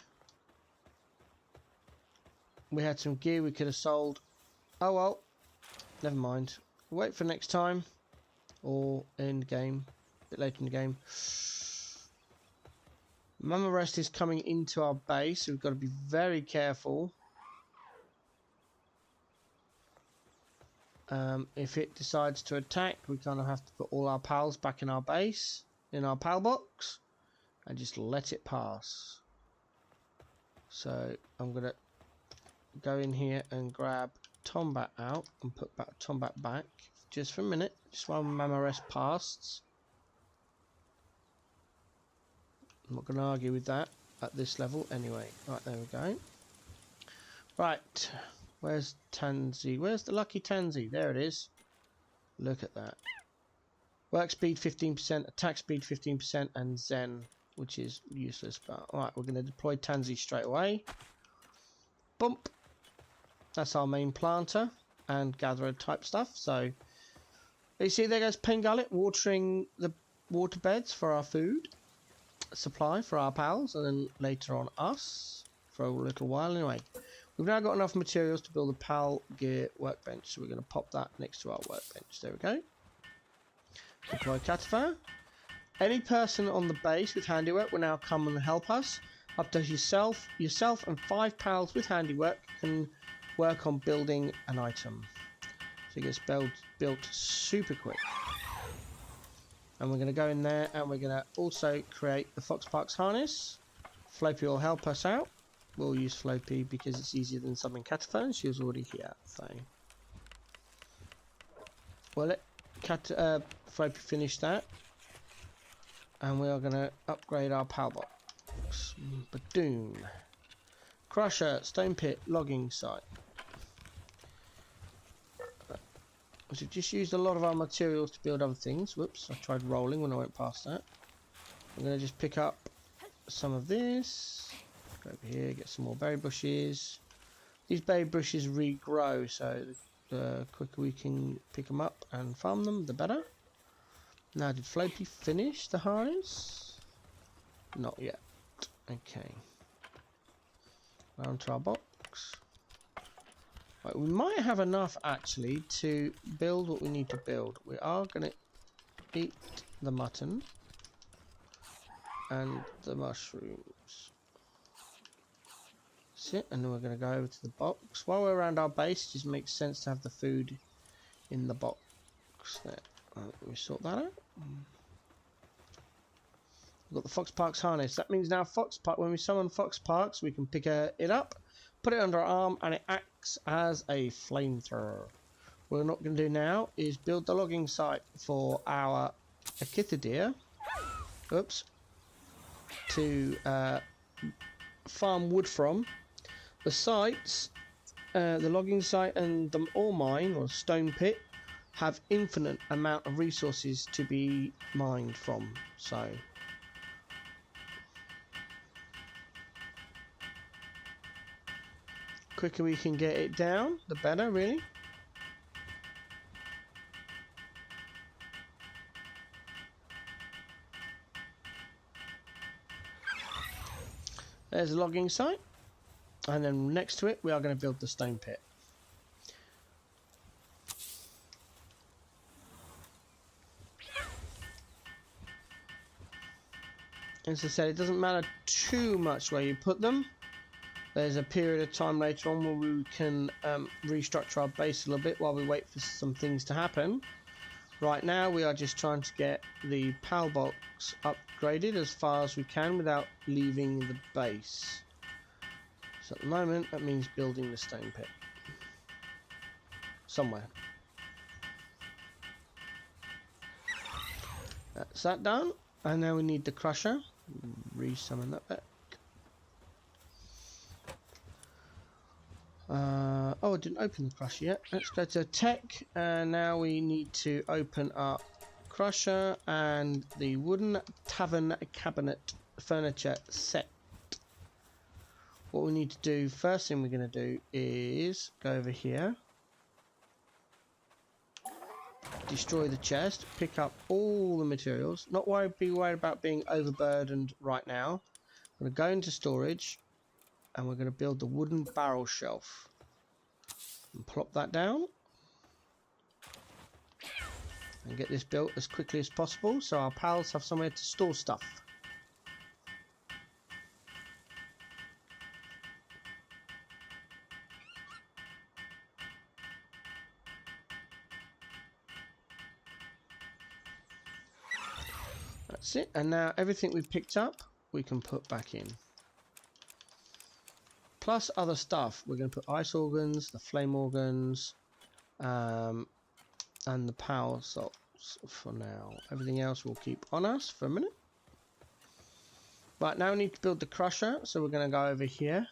We had some gear we could have sold. Oh well. Never mind. We'll wait for next time. Or end game. A bit later in the game. Mama Rest is coming into our base. So we've got to be very careful. If it decides to attack, we kind of have to put all our pals back in our base, in our pal box, and just let it pass. So I'm going to go in here and grab Tombat out and put back Tombat back just for a minute, just while Mama Rest passes. I'm not going to argue with that at this level anyway. Right, there we go. Right. Where's Tansy? Where's the lucky Tansy? There it is. Look at that. Work speed 15%, attack speed 15%, and Zen, which is useless. But alright, we're going to deploy Tansy straight away. Bump. That's our main planter and gatherer type stuff. So you see there goes Pengullet watering the water beds for our food supply for our pals, and then later on us for a little while anyway. We've now got enough materials to build a pal gear workbench, so we're going to pop that next to our workbench. There we go. Deploy Cativar. Any person on the base with handiwork will now come and help us. Up to yourself and 5 pals with handiwork can work on building an item. So it gets built super quick. And we're going to go in there and we're going to also create the Foxparks harness. Floppy will help us out. We'll use Floppy because it's easier than summoning Cataphone. She was already here, so we'll let Floppy finish that, and we are going to upgrade our pal box. Badoom. Crusher, stone pit, logging site. We've just used a lot of our materials to build other things. Whoops, I tried rolling when I went past that. I'm going to just pick up some of this. Go over here, get some more berry bushes. These berry bushes regrow, so the quicker we can pick them up and farm them, the better. Now, did Floppy finish the harness? Not yet. Okay. Round to our box. Right, we might have enough actually to build what we need to build. We are going to eat the mutton and the mushrooms. That's it, and then we're going to go over to the box. While we're around our base, it just makes sense to have the food in the box there. Let me sort that out. We've got the Fox Parks harness. That means now when we summon Fox Parks, we can pick it up, put it under our arm, and it acts as a flamethrower. What we're not going to do now is build the logging site for our echidna. Oops. To farm wood from. The sites, the logging site and the ore mine or stone pit have infinite amount of resources to be mined from. So quicker we can get it down, the better, really. There's a logging site, and then next to it we are going to build the stone pit. As I said, it doesn't matter too much where you put them. There's a period of time later on where we can restructure our base a little bit while we wait for some things to happen. Right now we are just trying to get the PAL box upgraded as far as we can without leaving the base. So at the moment that means building the stone pit somewhere. That's that done, and now we need the crusher. Re-summon that back. Oh, I didn't open the crusher yet. Let's go to tech, and now we need to open up crusher and the wooden tavern cabinet furniture set. What we need to do, first thing we're going to do is go over here, destroy the chest, pick up all the materials. Not be worried about being overburdened right now. I'm going to go into storage, and we're going to build the wooden barrel shelf and plop that down and get this built as quickly as possible so our pals have somewhere to store stuff. That's it, and now everything we've picked up we can put back in. Plus other stuff. We're going to put ice organs, the flame organs, and the power salts for now. Everything else we'll keep on us for a minute. Right, now we need to build the crusher, so we're going to go over here.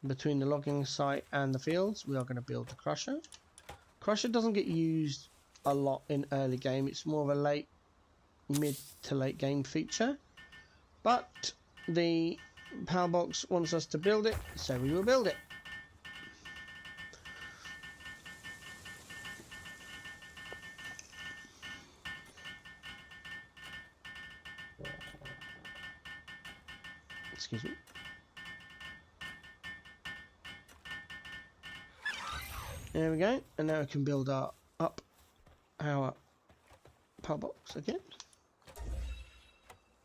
Between the logging site and the fields, we are going to build the crusher. Crusher doesn't get used a lot in early game. It's more of a mid to late game feature. But the PAL box wants us to build it, so we will build it. Excuse me. There we go, and now we can build up our PAL box again.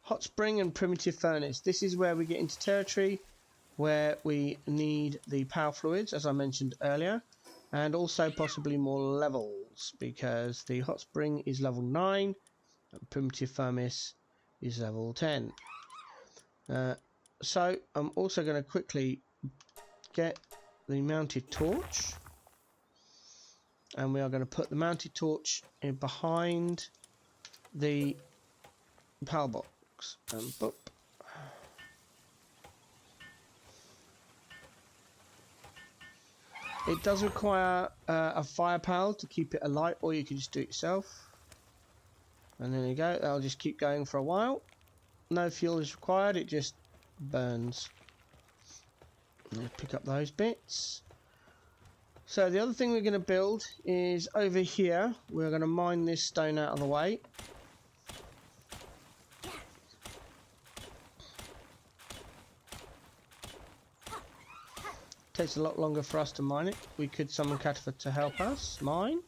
Hot spring and primitive furnace. This is where we get into territory where we need the power fluids, as I mentioned earlier, and also possibly more levels, because the hot spring is level 9 and primitive furnace is level 10. So I'm also going to quickly get the mounted torch, and we are going to put the mounted torch in behind the PAL box. And boop. It does require a fire pal to keep it alight, or you can just do it yourself. And there you go, that'll just keep going for a while. No fuel is required, it just burns. Let's pick up those bits. So the other thing we're going to build is over here. We're going to mine this stone out of the way. Takes a lot longer for us to mine it. We could summon Catapult to help us mine.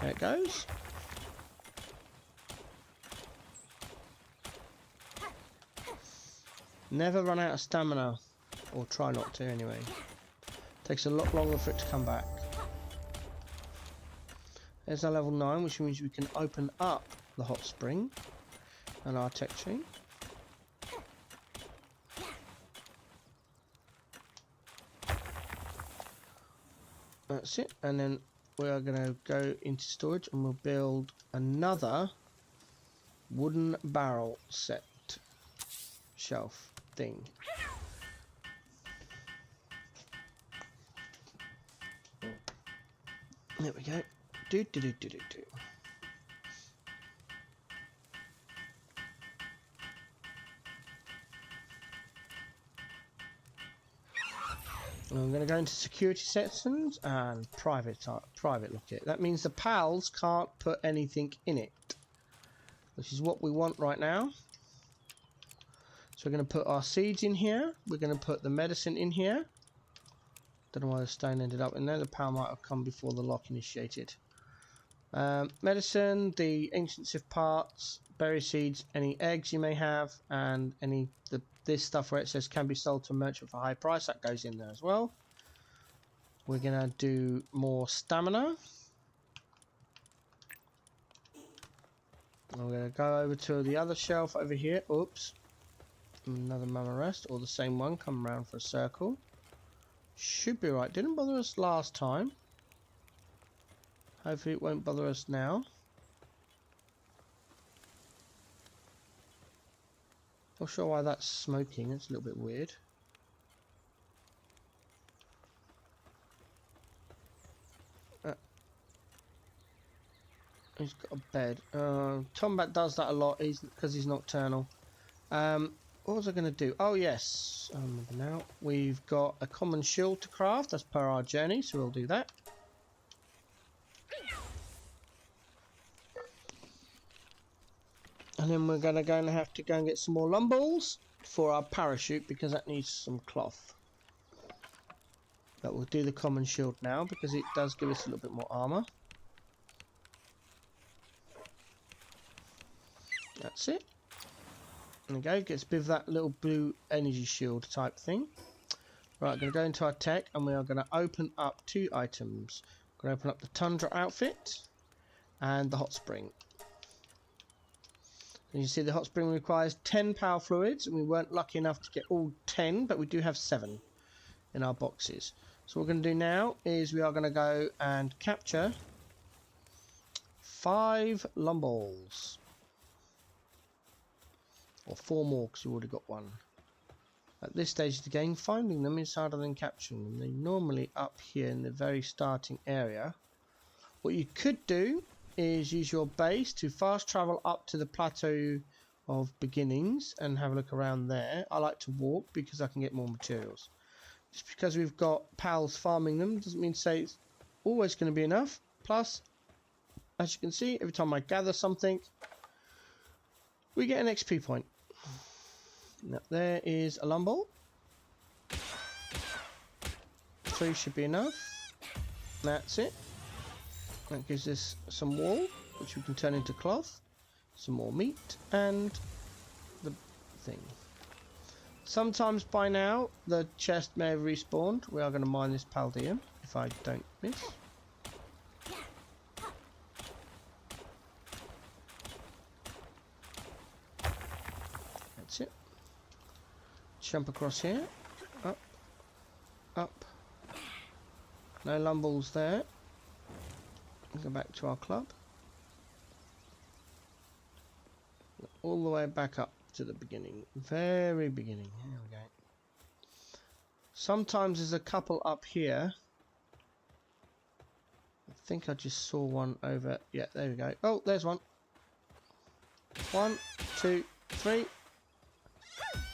There it goes. Never run out of stamina, or try not to anyway. Takes a lot longer for it to come back. There's our level 9, which means we can open up the hot spring and our tech tree. That's it, and then we are going to go into storage and we'll build another wooden barrel set shelf thing. There we go. Do. I'm going to go into security settings and private lock it. That means the pals can't put anything in it, which is what we want right now. So we're going to put our seeds in here. We're going to put the medicine in here. Don't know why the stone ended up in there. The pal might have come before the lock initiated. Medicine, the ancient sift parts, berry seeds, any eggs you may have, and any this stuff where it says can be sold to a merchant for a high price, that goes in there as well. We're gonna do more stamina. I'm gonna go over to the other shelf over here. Oops, another mama rest, or the same one. Come around for a circle. Should be right. Didn't bother us last time. Hopefully it won't bother us now. Not sure why that's smoking. It's a little bit weird. He's got a bed. Tombat does that a lot because he's nocturnal. What was I going to do? Oh yes, I remember now. We've got a common shield to craft as per our journey, so we'll do that. And then we're going to have to go and get some more lumballs for our parachute because that needs some cloth. But we'll do the common shield now because it does give us a little bit more armor. That's it. There we go. Gets a bit of that little blue energy shield type thing. Right, going to go into our tech and we are going to open up 2 items. Going to open up the Tundra outfit and the hot spring. And you see the hot spring requires 10 power fluids, and we weren't lucky enough to get all 10, but we do have 7 in our boxes. So what we're going to do now is we are going to go and capture 5 lumballs. Or 4 more because we've already got 1. At this stage of the game, finding them is harder than capturing them. They're normally up here in the very starting area. What you could do is use your base to fast travel up to the plateau of beginnings and have a look around there. I like to walk because I can get more materials. Just because we've got pals farming them doesn't mean to say it's always going to be enough. Plus, as you can see, every time I gather something, we get an XP point. Now, there is a lumball. 3 should be enough. That's it. That gives us some wool, which we can turn into cloth, some more meat, and the thing. Sometimes by now, the chest may have respawned. We are going to mine this Paldium, if I don't miss. That's it. Jump across here. Up. Up. No lumballs there. Go back to our club. All the way back up to the beginning. Very beginning. Here we go. Sometimes there's a couple up here. I think I just saw one over. Yeah, there we go. Oh, there's one. 1, 2, 3.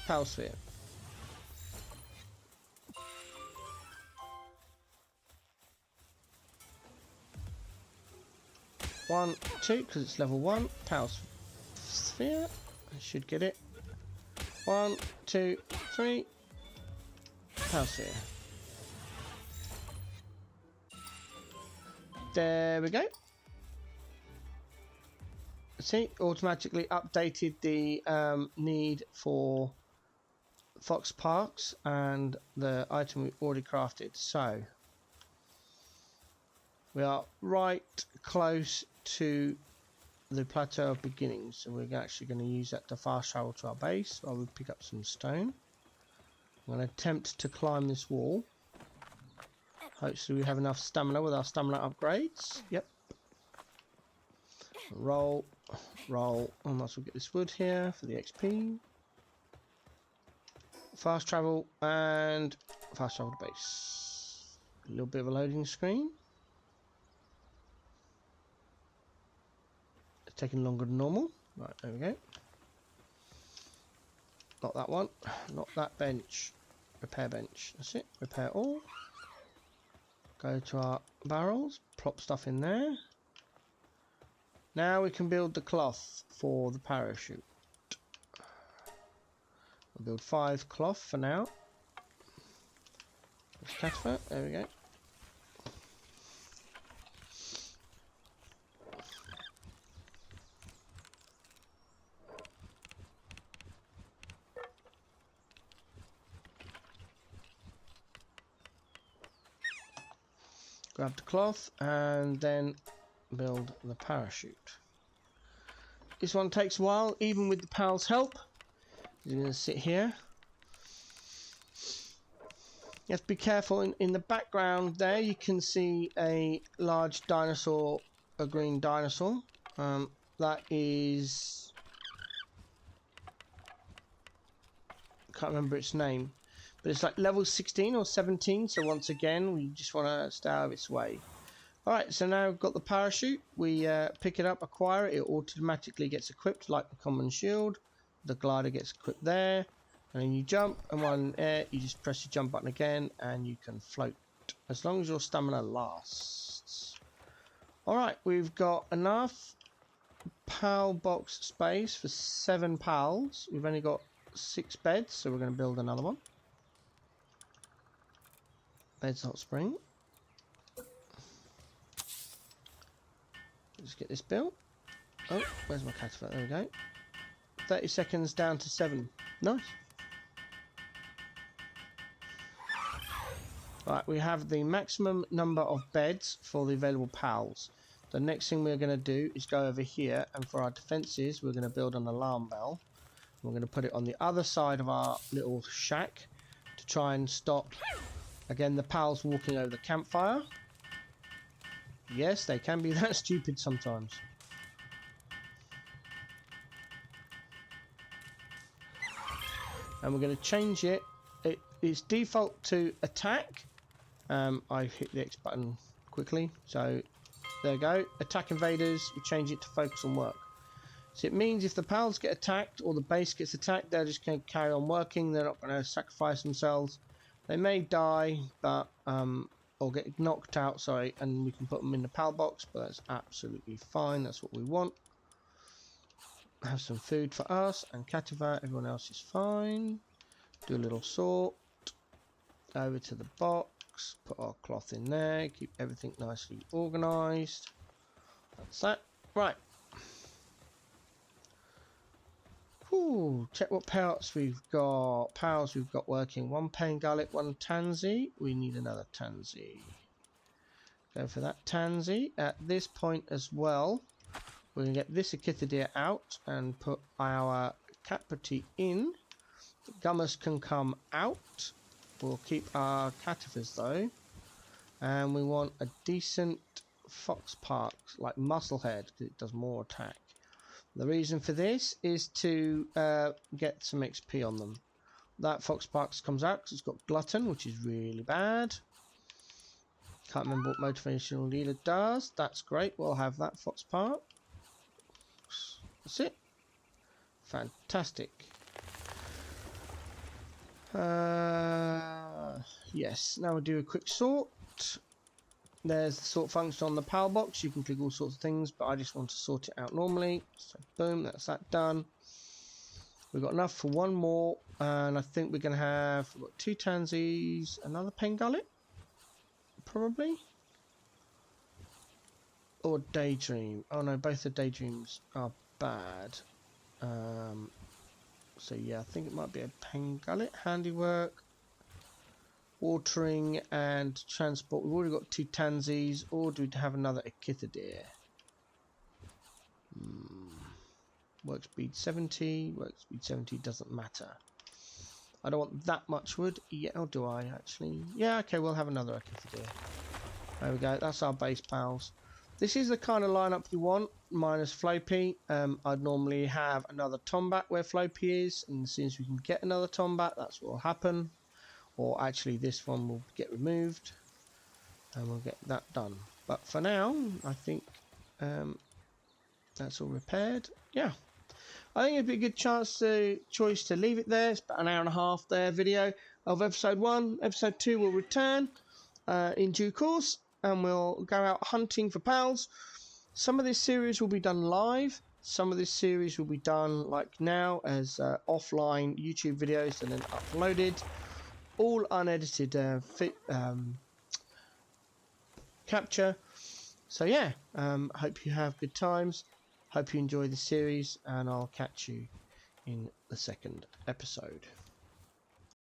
Power sphere. 1, 2, because it's level 1. Power sphere. I should get it. 1, 2, 3. Power sphere. There we go. See, automatically updated the need for Fox Parks and the item we already crafted. So we are right close to the plateau of beginnings, so we're actually going to use that to fast travel to our base. I will pick up some stone. I'm going to attempt to climb this wall. Hopefully we have enough stamina with our stamina upgrades. Yep. Roll, roll. I might as well get this wood here for the XP. Fast travel and fast travel to base. A little bit of a loading screen. It's taking longer than normal. Right, there we go. Not that one. Not that bench. Repair bench. That's it. Repair all. Go to our barrels. Plop stuff in there. Now we can build the cloth for the parachute. We'll build 5 cloth for now. There we go. Grab the cloth and then build the parachute. This one takes a while, even with the pal's help. He's going to sit here. You have to be careful. In the background there you can see a large dinosaur, a green dinosaur. That is... can't remember its name. But it's like level 16 or 17, so once again we just want to stay out of its way. Alright, so now we've got the parachute. We pick it up, acquire it. It automatically gets equipped like the common shield. The glider gets equipped there. And then you jump, and while in air, you just press your jump button again, and you can float. As long as your stamina lasts. Alright, we've got enough PAL box space for 7 PALs. We've only got 6 beds, so we're going to build another one. Beds hot spring. Let's get this built. Oh, where's my catapult? There we go. 30 seconds down to 7. Nice. Right, we have the maximum number of beds for the available PALs. The next thing we're going to do is go over here, and for our defences we're going to build an alarm bell. We're going to put it on the other side of our little shack to try and stop, again, the PALs walking over the campfire. Yes, they can be that stupid sometimes. And we're going to change it. It's default to attack. I hit the X button quickly. So there we go. Attack invaders. We change it to focus on work. So it means if the PALs get attacked or the base gets attacked, they're just going to carry on working. They're not going to sacrifice themselves. They may die, but or get knocked out, sorry, and we can put them in the PAL box, but that's absolutely fine. That's what we want. Have some food for us and Cativar. Everyone else is fine. Do a little sort. Over to the box. Put our cloth in there. Keep everything nicely organised. That's that. Right. Ooh, check what parts we've got. Powers we've got working. 1 pain garlic, 1 tansy. We need another tansy. Go for that tansy. At this point as well, we're going to get this Echidna out and put our Capriti in. The Gummus can come out. We'll keep our Catifers though. And we want a decent Fox Park, like Musclehead, because it does more attack. The reason for this is to get some XP on them. That Fox Parks comes out because it's got Glutton, which is really bad. Can't remember what Motivational Leader does. That's great. We'll have that Fox Park. That's it. Fantastic. Yes. Now we'll do a quick sort. There's the sort function on the power box. You can click all sorts of things, but I just want to sort it out normally. So boom, that's that done. We've got enough for one more, and I think we're going to have, we've got 2 tansies, another pen gullet, probably, or daydream. Oh no, both the daydreams are bad. So yeah, I think it might be a pen gullet, handiwork, watering, and transport. We've already got 2 tansies, or do we have another echithidae? Work speed 70, work speed 70 doesn't matter. I don't want that much wood. Yeah, or do I actually? Yeah, okay, we'll have another echithidae. There we go, that's our base pals. This is the kind of lineup you want, minus Floppy. I'd normally have another Tombat where Floppy is, and as soon as we can get another Tombat, that's what will happen. Or actually, this one will get removed, and we'll get that done. But for now, I think that's all repaired. Yeah. I think it'd be a good choice to leave it there. It's about an hour and a half there video of episode 1. Episode 2 will return in due course, and we'll go out hunting for pals. Some of this series will be done live. Some of this series will be done like now as offline YouTube videos and then uploaded. All unedited capture. So yeah, hope you have good times. Hope you enjoy the series, and I'll catch you in the second episode.